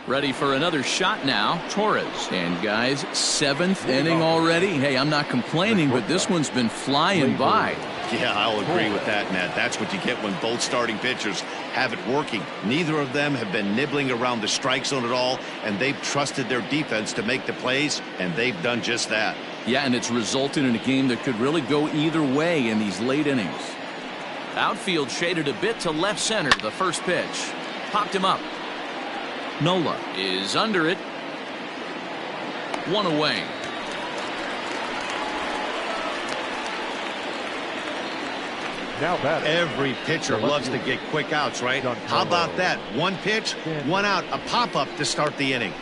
Ready for another shot now, Torres. And guys, 7th inning already. Hey, I'm not complaining, but this one's been flying by. Yeah, I'll agree with that, Matt. That's what you get when both starting pitchers have it working. Neither of them have been nibbling around the strike zone at all, and they've trusted their defense to make the plays, and they've done just that. Yeah, and it's resulted in a game that could really go either way in these late innings. Outfield shaded a bit to left center. The first pitch popped him up. Nola is under it. 1 away. Now batting. Every pitcher loves to get quick outs, right? How about that? 1 pitch, 1 out, a pop-up to start the inning.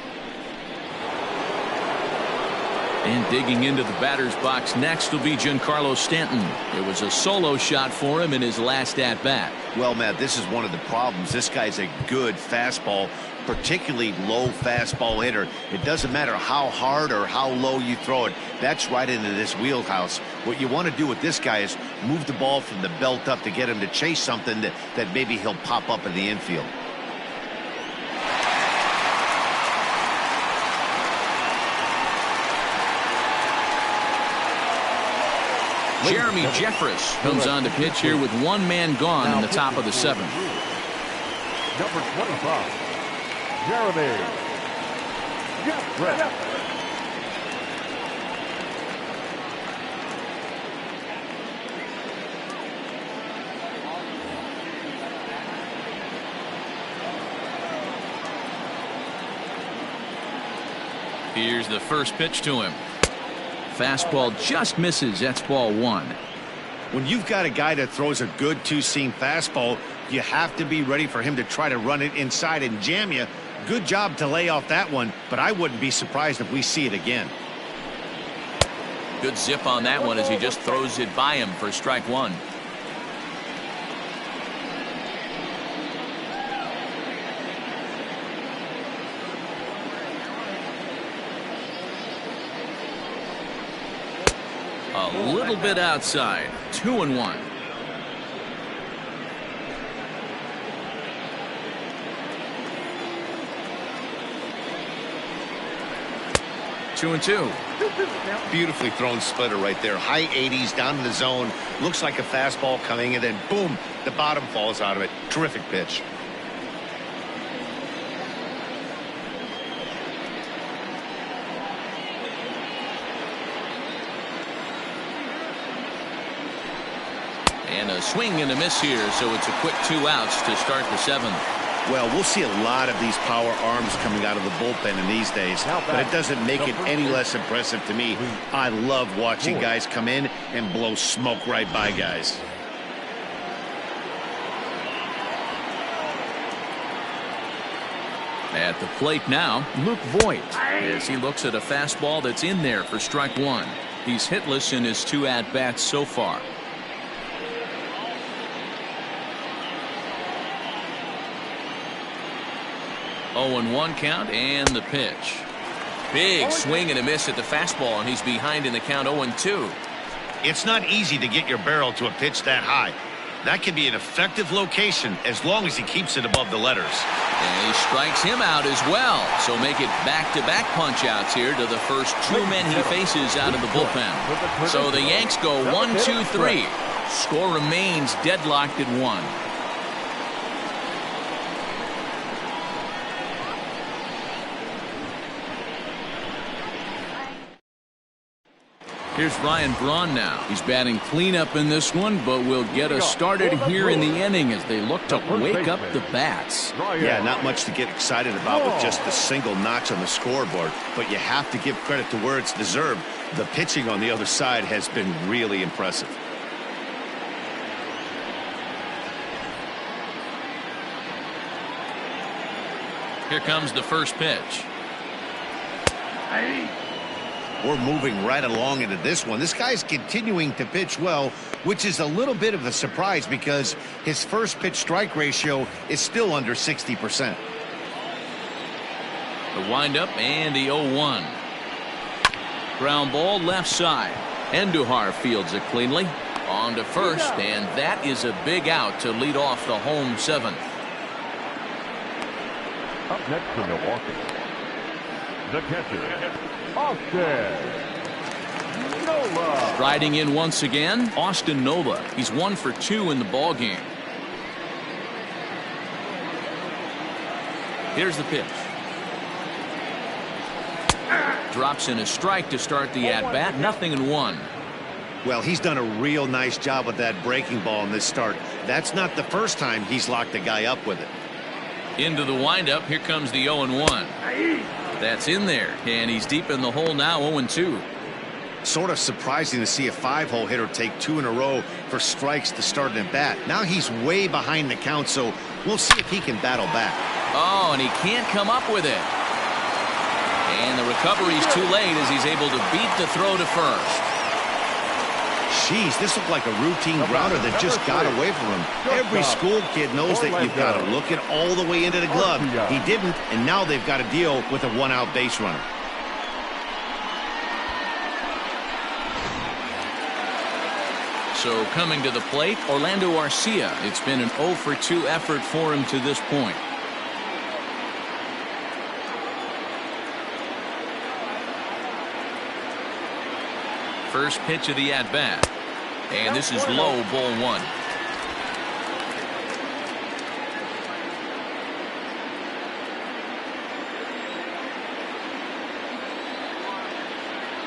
And digging into the batter's box next will be Giancarlo Stanton. It was a solo shot for him in his last at-bat. Well, Matt, this is one of the problems. This guy's a good fastball, particularly low fastball hitter. It doesn't matter how hard or how low you throw it. That's right into this wheelhouse. What you want to do with this guy is move the ball from the belt up to get him to chase something that maybe he'll pop up in the infield. Jeremy Jeffress comes on to pitch here with one man gone in the top of the seventh. Number 25, Jeremy Jeffress. Here's the first pitch to him. Fastball just misses. That's ball one. When you've got a guy that throws a good two-seam fastball, you have to be ready for him to try to run it inside and jam you. Good job to lay off that one, but I wouldn't be surprised if we see it again. Good zip on that one as he just throws it by him for strike one. A little bit outside. 2-1. Two and two. Beautifully thrown splitter right there. High 80s down in the zone. Looks like a fastball coming, and then boom, the bottom falls out of it. Terrific pitch. And a swing and a miss here, so it's a quick 2 outs to start the seventh. Well, we'll see a lot of these power arms coming out of the bullpen in these days, but it doesn't make it any less impressive to me. I love watching guys come in and blow smoke right by guys. At the plate now, Luke Voigt, as he looks at a fastball that's in there for strike one. He's hitless in his 2 at-bats so far. Oh, and 1 count, and the pitch. Big swing and a miss at the fastball, and he's behind in the count 0-2. It's not easy to get your barrel to a pitch that high. That can be an effective location as long as he keeps it above the letters. And he strikes him out as well. So make it back-to-back punch-outs here to the first 2 men he faces out of the bullpen. So the Yanks go 1-2-3. Score remains deadlocked at 1. Here's Ryan Braun now. He's batting cleanup in this one, but will get us started here in the inning as they look to wake up the bats. Yeah, not much to get excited about with just a single notch on the scoreboard, but you have to give credit to where it's deserved. The pitching on the other side has been really impressive. Here comes the first pitch. We're moving right along into this one. This guy's continuing to pitch well, which is a little bit of a surprise because his first pitch strike ratio is still under 60%. The windup and the 0-1. Ground ball left side. Andujar fields it cleanly. On to first, and that is a big out to lead off the home 7th. Up next for Milwaukee, the catcher, Austin Nola. Riding in once again, Austin Nola. He's 1 for 2 in the ball game. Here's the pitch. Drops in a strike to start the at-bat. 0-1. Well, he's done a real nice job with that breaking ball in this start. That's not the first time he's locked a guy up with it. Into the windup. Here comes the 0-1. That's in there, and he's deep in the hole now. 0-2. Sort of surprising to see a 5-hole hitter take 2 in a row for strikes to start an at-bat. Now he's way behind the count, so we'll see if he can battle back. Oh, and he can't come up with it. And the recovery's too late as he's able to beat the throw to first. Jeez, this looked like a routine grounder that just got away from him. Every school kid knows that you've got to look it all the way into the glove. He didn't, and now they've got to deal with a 1-out base runner. So coming to the plate, Orlando Arcia. It's been an 0 for 2 effort for him to this point. First pitch of the at-bat. And this is low, ball one.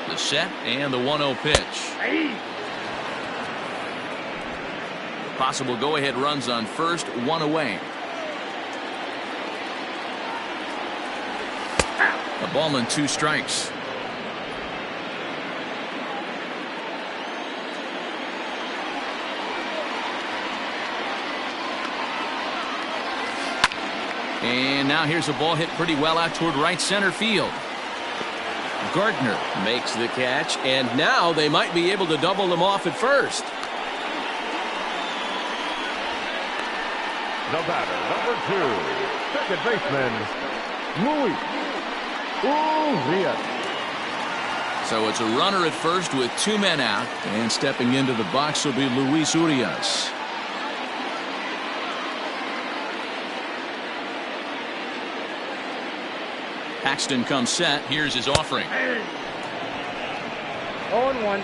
The set and the 1-0 pitch. Possible go-ahead runs on first, one away. A ball and 2 strikes. And now here's a ball hit pretty well out toward right center field. Gardner makes the catch, and now they might be able to double them off at first. The batter, number 2, second baseman, Luis Urias. So it's a runner at first with 2 men out, and stepping into the box will be Luis Urias. Paxton comes set. Here's his offering. 0-1.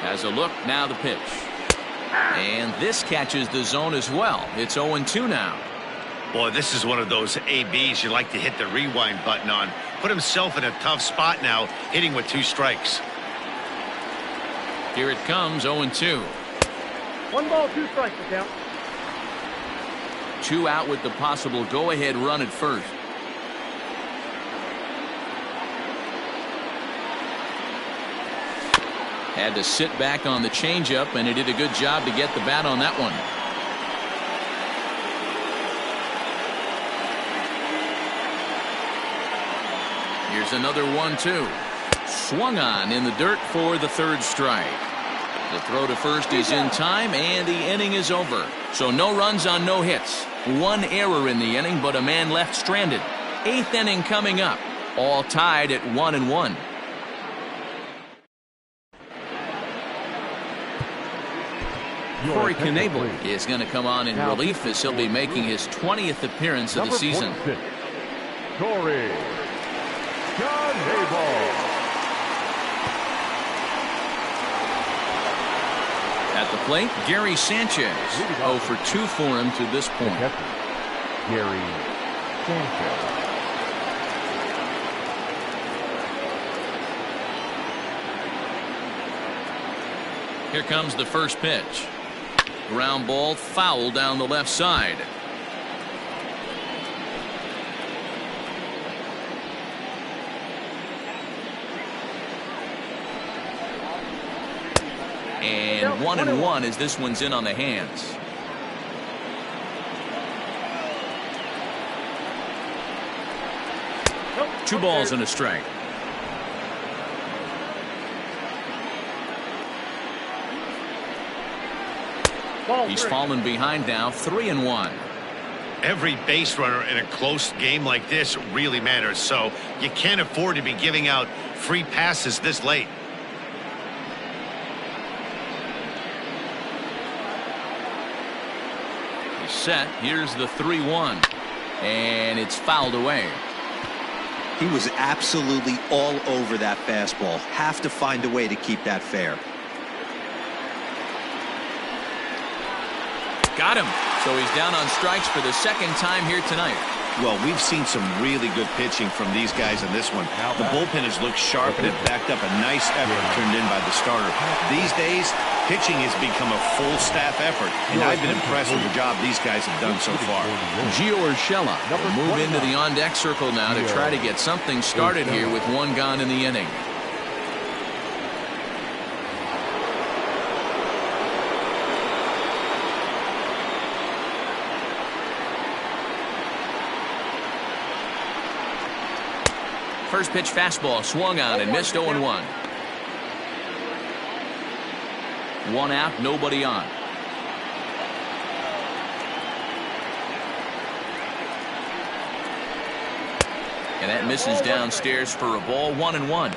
Has a look, now the pitch. And this catches the zone as well. It's 0-2 now. Boy, this is one of those ABs you like to hit the rewind button on. Put himself in a tough spot now, hitting with 2 strikes. Here it comes, 0-2. 1 ball, 2 strikes to count. 2 out with the possible go-ahead run at first. Had to sit back on the changeup, and he did a good job to get the bat on that one. Here's another 1-2. Swung on in the dirt for the 3rd strike. The throw to first is in time, and the inning is over. So no runs on no hits. 1 error in the inning, but a man left stranded. 8th inning coming up. All tied at 1-1. Corey Knebel is going to come on in relief as he'll be making his 20th appearance of the season. Corey Knebel. At the plate, Gary Sanchez. 0 for 2 for him to this point. Gary Sanchez. Here comes the first pitch. Ground ball, foul down the left side. And 1-1 as this one's in on the hands. Two balls and a strike. He's fallen behind now, 3-1. Every base runner in a close game like this really matters, so you can't afford to be giving out free passes this late. He's set. Here's the 3-1. And it's fouled away. He was absolutely all over that fastball. Have to find a way to keep that fair. Got him. So he's down on strikes for the second time here tonight. Well, we've seen some really good pitching from these guys in this one. The bullpen has looked sharp and it backed up a nice effort turned in by the starter. These days, pitching has become a full staff effort, and I've been impressed with the job these guys have done so far. Gio Urshela will move into the on-deck circle now to try to get something started here with 1 gone in the inning. First pitch fastball swung on and missed 0-1. 1 out, nobody on. And that misses downstairs for a ball, 1-1.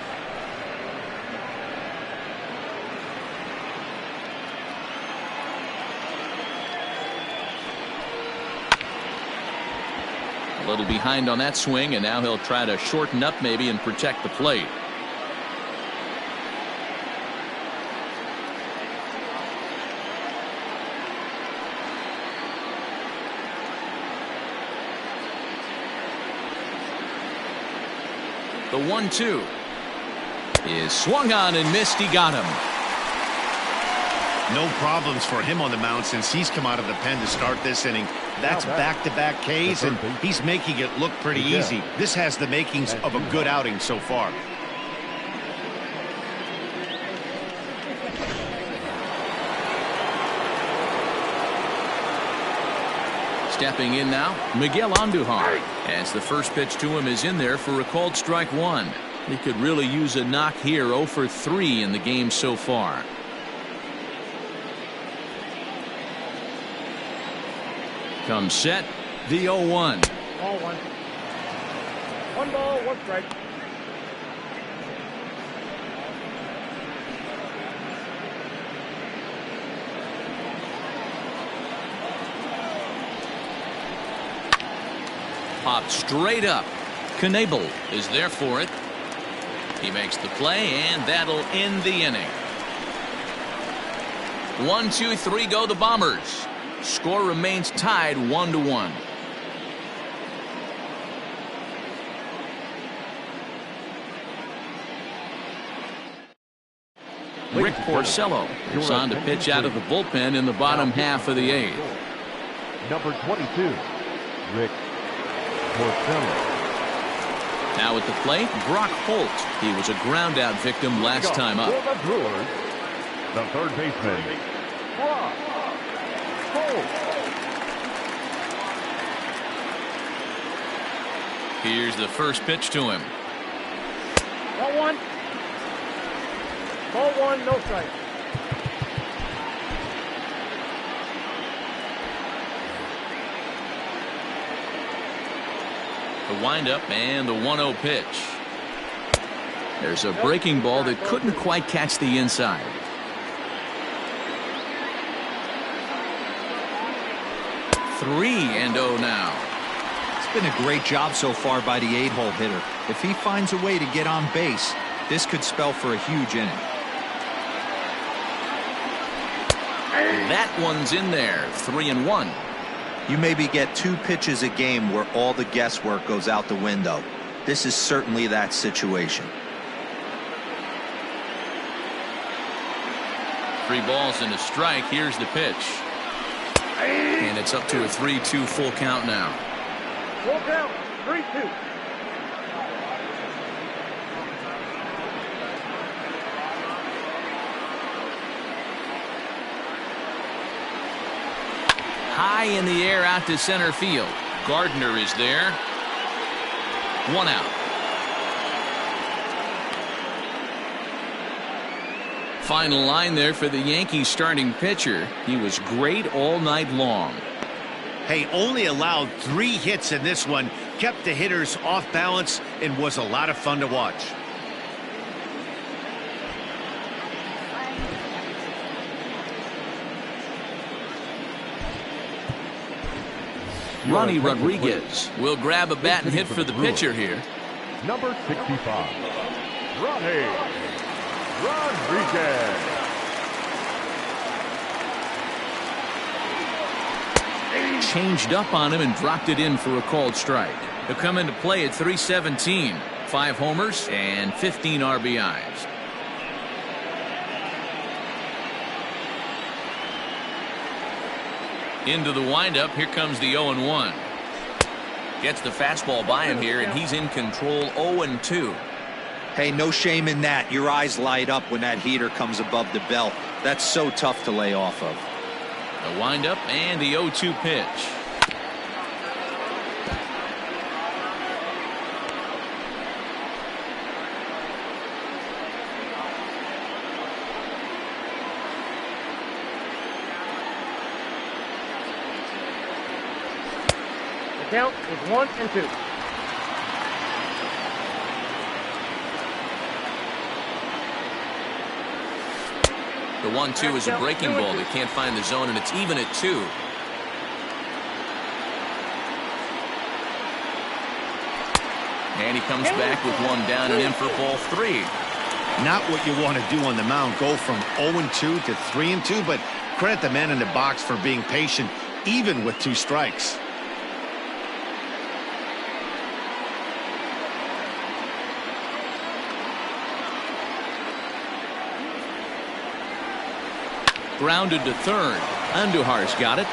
A little behind on that swing, and now he'll try to shorten up maybe and protect the plate. The 1-2 is swung on and missed. He got him. No problems for him on the mound since he's come out of the pen to start this inning. That's back-to-back Ks, and he's making it look pretty easy. This has the makings of a good outing so far. Stepping in now, Miguel Andujar, as the first pitch to him is in there for a called strike one. He could really use a knock here. 0 for 3 in the game so far. Comes set, the 0-1. Ball one. One ball, one strike. Popped straight up. Knebel is there for it. He makes the play, and that'll end the inning. 1, 2, 3 go the Bombers. Score remains tied 1-1. Rick Porcello is on to pitch out of the bullpen in the bottom half of the 8th. Number 22, Rick Porcello. Now at the plate, Brock Holt. He was a ground out victim last time up. For the Brewers, the third baseman, Brock Holt. Here's the first pitch to him. Ball one. Ball one, no strike. The windup and the 1-0 pitch. There's a breaking ball that couldn't quite catch the inside. Three and 0 now. It's been a great job so far by the 8-hole hitter. If he finds a way to get on base, this could spell for a huge inning. That one's in there. 3-1. You maybe get 2 pitches a game where all the guesswork goes out the window. This is certainly that situation. 3 balls and a strike. Here's the pitch. And it's up to a 3-2 full count now. Full count, 3-2. High in the air out to center field. Gardner is there. 1 out. Final line there for the Yankees starting pitcher. He was great all night long. Hey, only allowed 3 hits in this one, kept the hitters off balance, and was a lot of fun to watch. Ronnie Rodriguez will grab a bat and hit for the pitcher here. Number 65, Ronnie Rodriguez. Changed up on him and dropped it in for a called strike. He'll come into play at 317. 5 homers and 15 RBIs. Into the windup. Here comes the 0-1. Gets the fastball by him here, and he's in control. 0-2. Hey, no shame in that. Your eyes light up when that heater comes above the belt. That's so tough to lay off of. The windup and the 0-2 pitch. The count is 1-2. The 1-2 is a breaking ball that can't find the zone, and it's even at 2. And he comes back with one down and in for ball 3. Not what you want to do on the mound, go from 0-2 to 3-2, but credit the man in the box for being patient, even with 2 strikes. Grounded to third. Andujar's got it.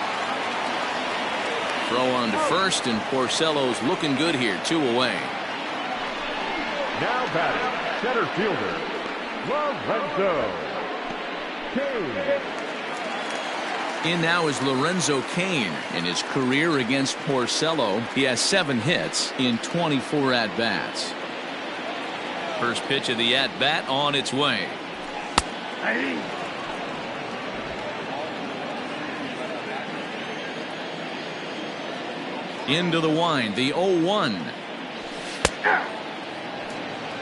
Throw on to first, and Porcello's looking good here. 2 away. Now batting, center fielder, Lorenzo Cain. In now is Lorenzo Cain. In his career against Porcello, he has 7 hits in 24 at-bats. First pitch of the at-bat on its way. Into the wind, the 0-1.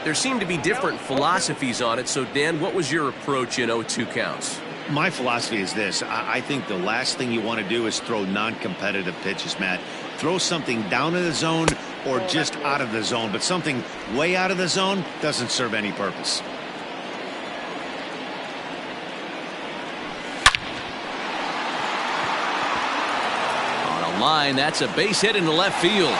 There seem to be different philosophies on it. So, Dan, what was your approach in 0-2 counts? My philosophy is this. I think the last thing you want to do is throw non-competitive pitches, Matt. Throw something down in the zone or just out of the zone, but something way out of the zone doesn't serve any purpose. Line, that's a base hit into left field.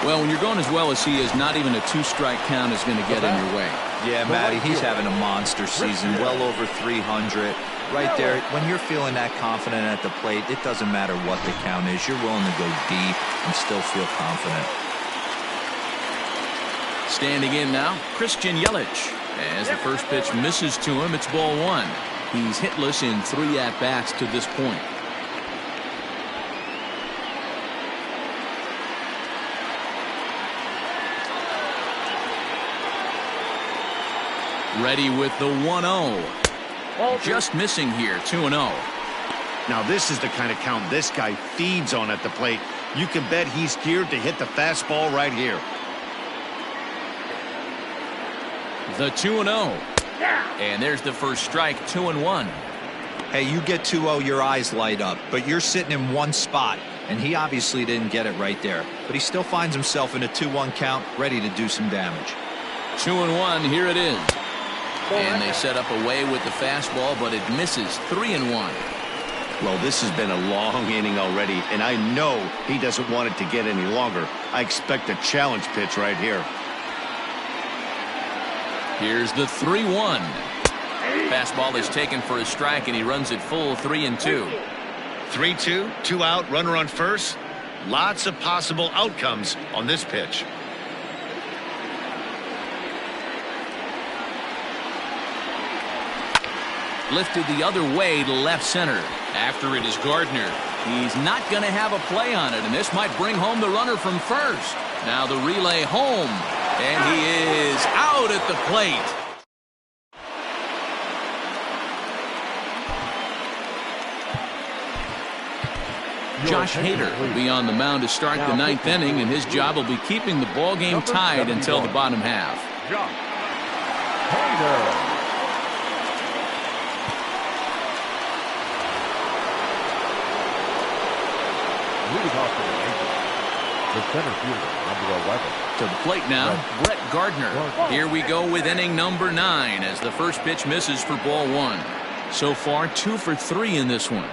Well, when you're going as well as he is, not even a 2-strike count is going to get in your way. Yeah, Matty, he's having a monster season, well over 300. Right there, when you're feeling that confident at the plate, it doesn't matter what the count is. You're willing to go deep and still feel confident. Standing in now, Christian Yelich. As the first pitch misses to him, it's ball 1. He's hitless in 3 at-bats to this point. Ready with the 1-0. Just missing here, 2-0. Now this is the kind of count this guy feeds on at the plate. You can bet he's geared to hit the fastball right here. The 2-0. And there's the first strike, 2-1. Hey, you get 2-0, your eyes light up, but you're sitting in one spot, and he obviously didn't get it right there. But he still finds himself in a 2-1 count, ready to do some damage. 2-1, here it is. And they set up away with the fastball, but it misses. 3-1. Well, this has been a long inning already, and I know he doesn't want it to get any longer. I expect a challenge pitch right here. Here's the 3-1. Fastball is taken for a strike, and he runs it full. 3-2. 3-2, 2 out, runner on first. Lots of possible outcomes on this pitch. Lifted the other way to left center. After it is Gardner. He's not going to have a play on it, and this might bring home the runner from first. Now the relay home, and he is out at the plate. Josh Hader will be on the mound to start the 9th inning, and his job will be keeping the ball game tied until the bottom half. Josh Hader. The center fielder, number 11. To the plate now, Brett Gardner. Here we go with inning number 9 as the first pitch misses for ball 1. So far, 2 for 3 in this one.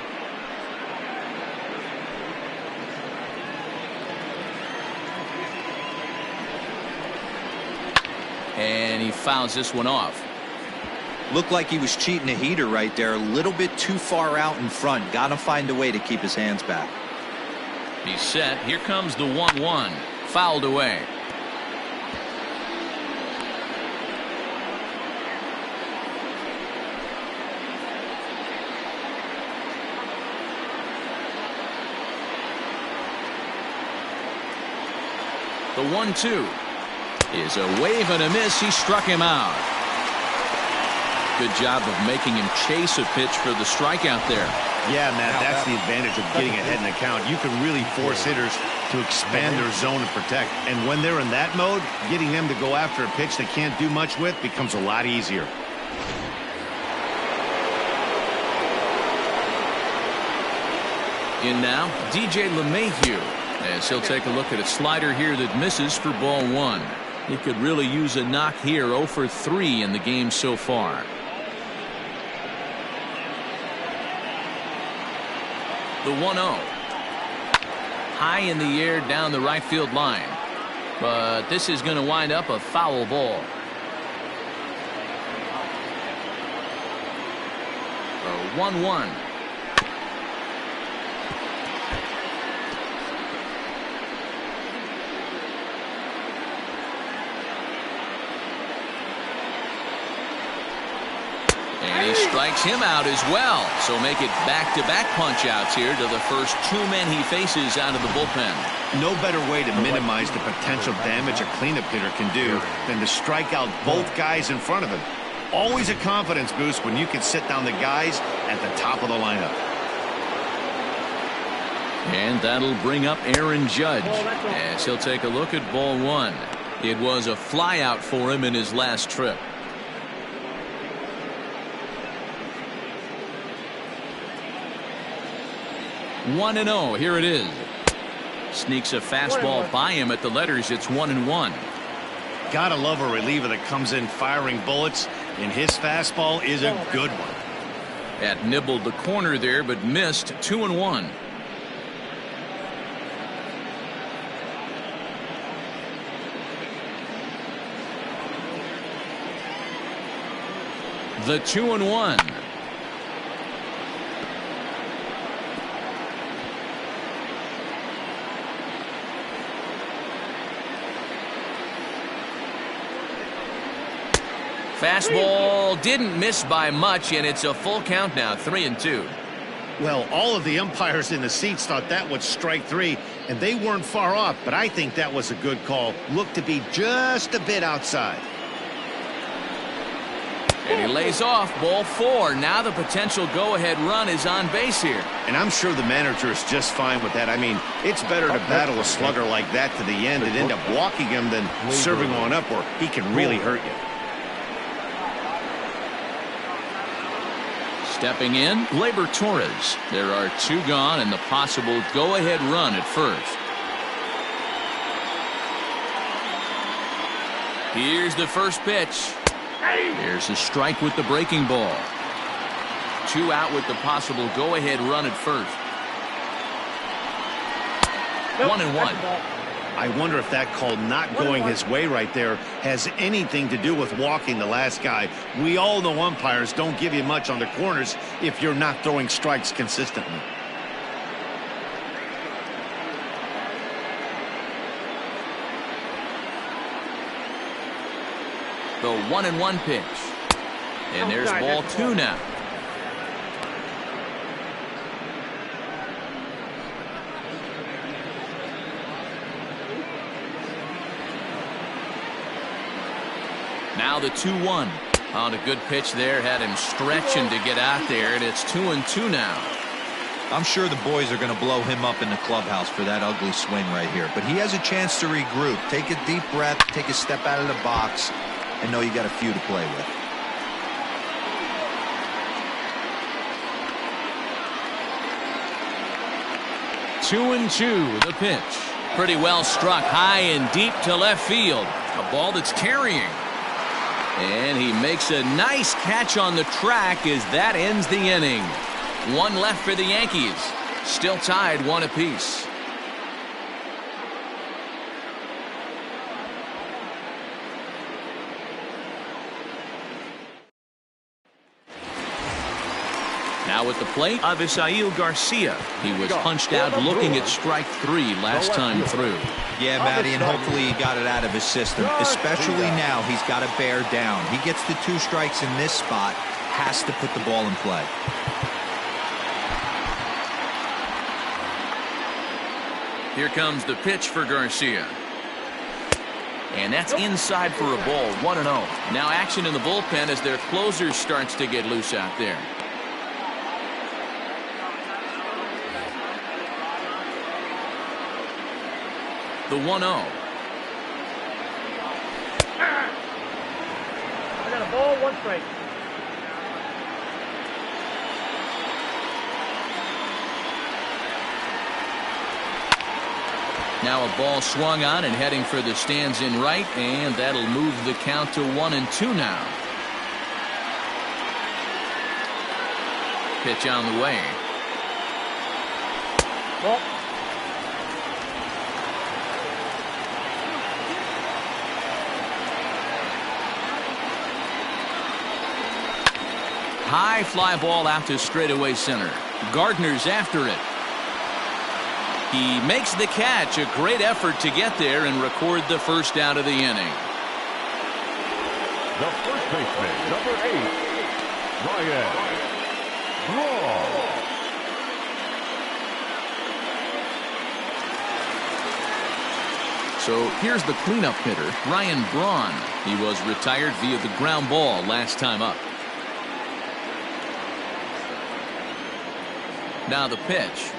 And he fouls this one off. Looked like he was cheating a heater right there, a little bit too far out in front. Got to find a way to keep his hands back. He's set. Here comes the 1-1. Fouled away. The 1-2 is a wave and a miss. He struck him out. Good job of making him chase a pitch for the strikeout there. Yeah, Matt, that's the advantage of getting ahead in the count. You can really force hitters to expand their zone and protect. And when they're in that mode, getting them to go after a pitch they can't do much with becomes a lot easier. In now, DJ LeMahieu. As he'll take a look at a slider here that misses for ball 1. He could really use a knock here. 0 for 3 in the game so far. The 1-0. High in the air down the right field line. But this is going to wind up a foul ball. A 1-1. And he strikes him out as well. So make it back-to-back punch-outs here to the first 2 men he faces out of the bullpen. No better way to minimize the potential damage a cleanup hitter can do than to strike out both guys in front of him. Always a confidence boost when you can sit down the guys at the top of the lineup. And that'll bring up Aaron Judge as he'll take a look at ball 1. It was a flyout for him in his last trip. 1-0. Here it is. Sneaks a fastball by him at the letters. It's 1-1. Gotta love a reliever that comes in firing bullets, and his fastball is a good one. That nibbled the corner there, but missed. 2-1. The 2-1. Fastball didn't miss by much, and it's a full count now. 3-2. Well, all of the umpires in the seats thought that was strike 3, and they weren't far off, but I think that was a good call. Looked to be just a bit outside. And he lays off. Ball 4. Now the potential go-ahead run is on base here. And I'm sure the manager is just fine with that. I mean, it's better to battle a slugger like that to the end and end up walking him than serving on up where he can really hurt you. Stepping in, Gleyber Torres. There are 2 gone and the possible go-ahead run at first. Here's the first pitch. Here's a strike with the breaking ball. 2 out with the possible go-ahead run at first. 1-1. I wonder if that call not going his way right there has anything to do with walking the last guy. We all know umpires don't give you much on the corners if you're not throwing strikes consistently. The 1-1 pitch. And there's ball 2 now. Now the 2-1. On a good pitch there. Had him stretching to get out there. And it's 2-2 now. I'm sure the boys are going to blow him up in the clubhouse for that ugly swing right here. But he has a chance to regroup. Take a deep breath. Take a step out of the box. And know you got a few to play with. Two and two, the pitch. Pretty well struck high and deep to left field. A ball that's carrying. And he makes a nice catch on the track as that ends the inning. 1 left for the Yankees. Still tied 1 apiece. Now at the plate, Avisail Garcia. He was punched out looking at strike 3 last time through. Yeah, Matty, and hopefully he got it out of his system. Especially now, he's got to bear down. He gets the 2 strikes in this spot, has to put the ball in play. Here comes the pitch for Garcia. And that's inside for a ball, 1-0. Now action in the bullpen as their closer starts to get loose out there. The 1-0. I got a ball, 1 strike. Now a ball swung on and heading for the stands in right, and that'll move the count to 1-2 now. Pitch on the way. Ball. High fly ball out to straightaway center. Gardner's after it. He makes the catch. A great effort to get there and record the first out of the inning. The first baseman, number 8, Ryan Braun. So here's the cleanup hitter, Ryan Braun. He was retired via the ground ball last time up. Now the pitch.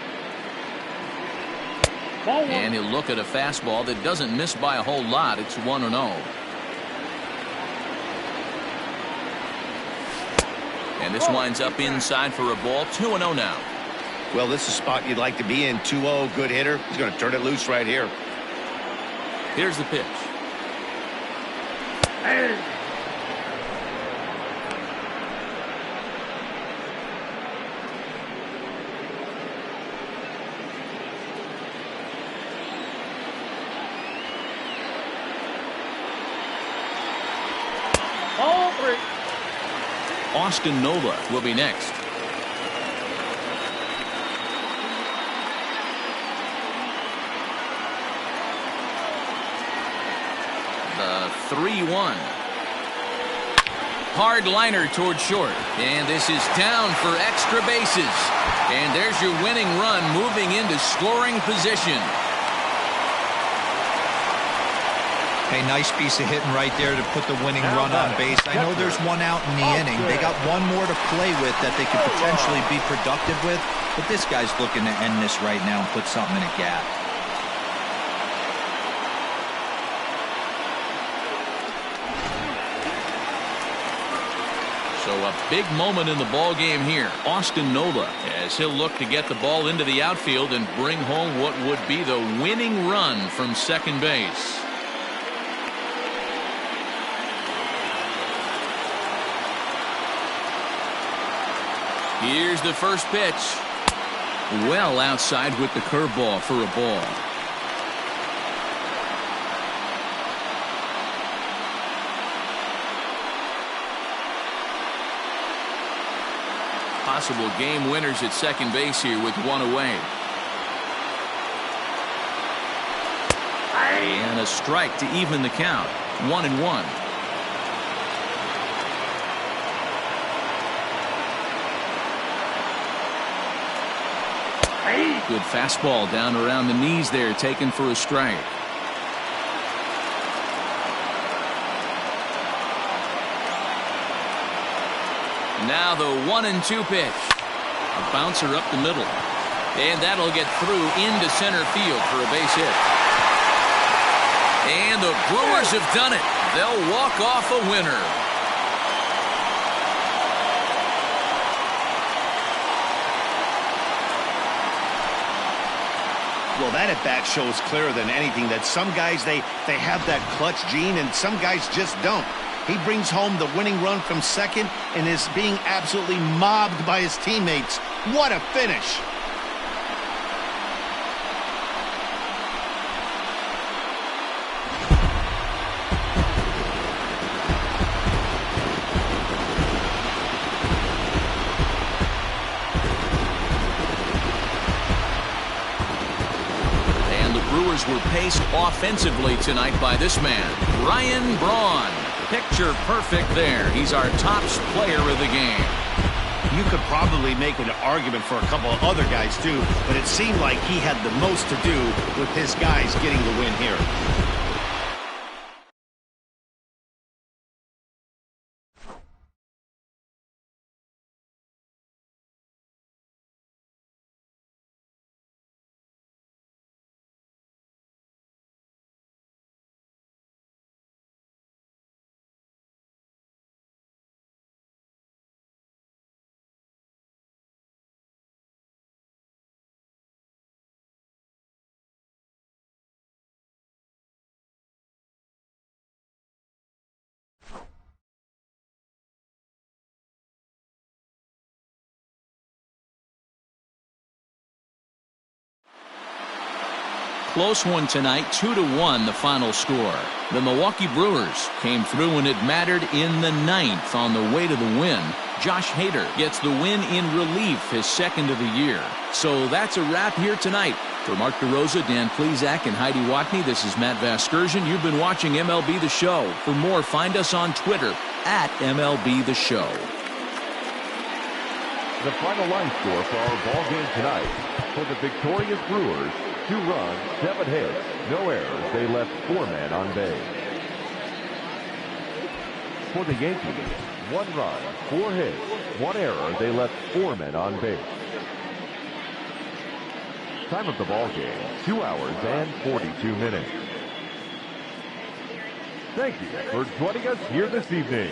And he'll look at a fastball that doesn't miss by a whole lot. It's 1-0. And this winds up inside for a ball. 2-0 now. Well, this is a spot you'd like to be in. 2-0, good hitter. He's going to turn it loose right here. Here's the pitch. Ball 3. Austin Nola will be next. The 3-1. Hard liner toward short. And this is down for extra bases. And there's your winning run moving into scoring position. Hey, nice piece of hitting right there to put the winning run on base. I know there's one out in the inning. They got one more to play with that they could potentially be productive with. But this guy's looking to end this right now and put something in a gap. So a big moment in the ball game here. Austin Nola, as he'll look to get the ball into the outfield and bring home what would be the winning run from second base. Here's the first pitch. Well outside with the curveball for a ball. Possible game winners at second base here with one away. And a strike to even the count. 1-1. Good fastball down around the knees there, taken for a strike. Now the 1-2 pitch. A bouncer up the middle. And that'll get through into center field for a base hit. And the Brewers have done it. They'll walk off a winner. Well, that at-bat shows clearer than anything that some guys, they have that clutch gene and some guys just don't. He brings home the winning run from second and is being absolutely mobbed by his teammates. What a finish. Brewers were paced offensively tonight by this man, Ryan Braun. Picture perfect there. He's our top player of the game. You could probably make an argument for a couple of other guys too, but it seemed like he had the most to do with his guys getting the win here. close one tonight, 2-1 the final score. The Milwaukee Brewers came through when it mattered in the ninth on the way to the win. Josh Hader gets the win in relief, his second of the year. So that's a wrap here tonight. For Mark DeRosa, Dan Plesac, and Heidi Watney, this is Matt Vasgersian. You've been watching MLB The Show. For more, find us on Twitter at MLB The Show. The final line score for our ball game tonight. For the victorious Brewers, 2 runs, 7 hits, no errors. They left 4 men on base. For the Yankees, 1 run, 4 hits, 1 error. They left 4 men on base. Time of the ball game, 2 hours and 42 minutes. Thank you for joining us here this evening.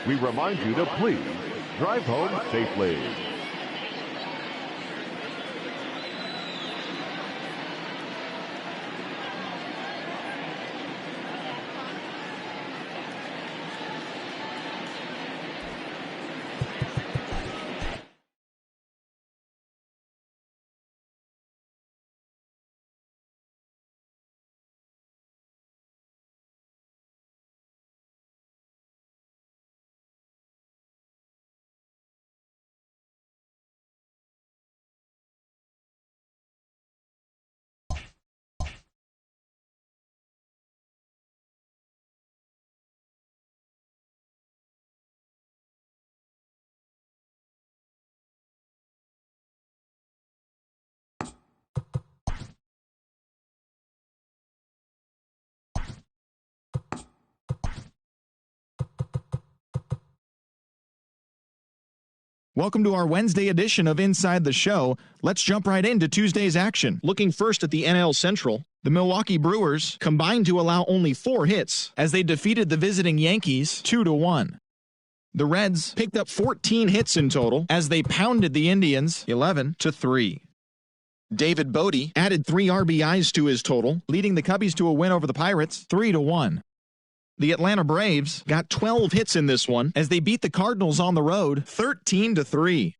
We remind you to please drive home safely. Welcome to our Wednesday edition of Inside the Show. Let's jump right into Tuesday's action. Looking first at the NL Central, the Milwaukee Brewers combined to allow only 4 hits as they defeated the visiting Yankees 2-1. The Reds picked up 14 hits in total as they pounded the Indians 11-3. David Bodie added 3 RBIs to his total, leading the Cubbies to a win over the Pirates 3-1. The Atlanta Braves got 12 hits in this one as they beat the Cardinals on the road 13-3.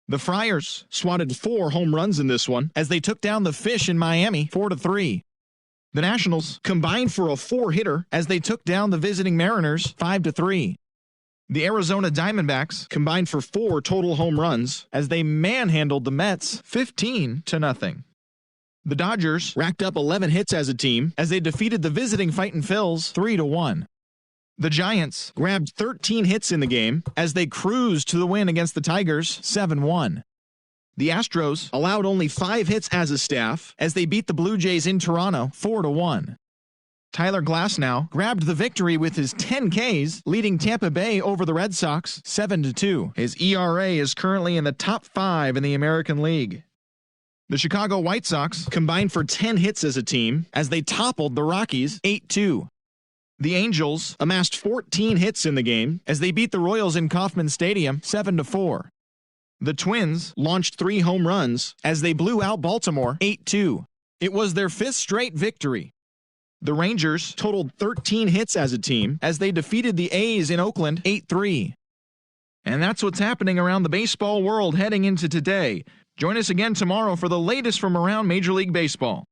The Friars swatted 4 home runs in this one as they took down the Fish in Miami 4-3. The Nationals combined for a 4-hitter as they took down the visiting Mariners 5-3. The Arizona Diamondbacks combined for 4 total home runs as they manhandled the Mets 15-0. The Dodgers racked up 11 hits as a team as they defeated the visiting Fightin' Phils 3-1. The Giants grabbed 13 hits in the game as they cruised to the win against the Tigers 7-1. The Astros allowed only 5 hits as a staff as they beat the Blue Jays in Toronto 4-1. Tyler Glasnow grabbed the victory with his 10 Ks, leading Tampa Bay over the Red Sox 7-2. His ERA is currently in the top 5 in the American League. The Chicago White Sox combined for 10 hits as a team as they toppled the Rockies 8-2. The Angels amassed 14 hits in the game as they beat the Royals in Kauffman Stadium 7-4. The Twins launched 3 home runs as they blew out Baltimore 8-2. It was their 5th straight victory. The Rangers totaled 13 hits as a team as they defeated the A's in Oakland 8-3. And that's what's happening around the baseball world heading into today. Join us again tomorrow for the latest from around Major League Baseball.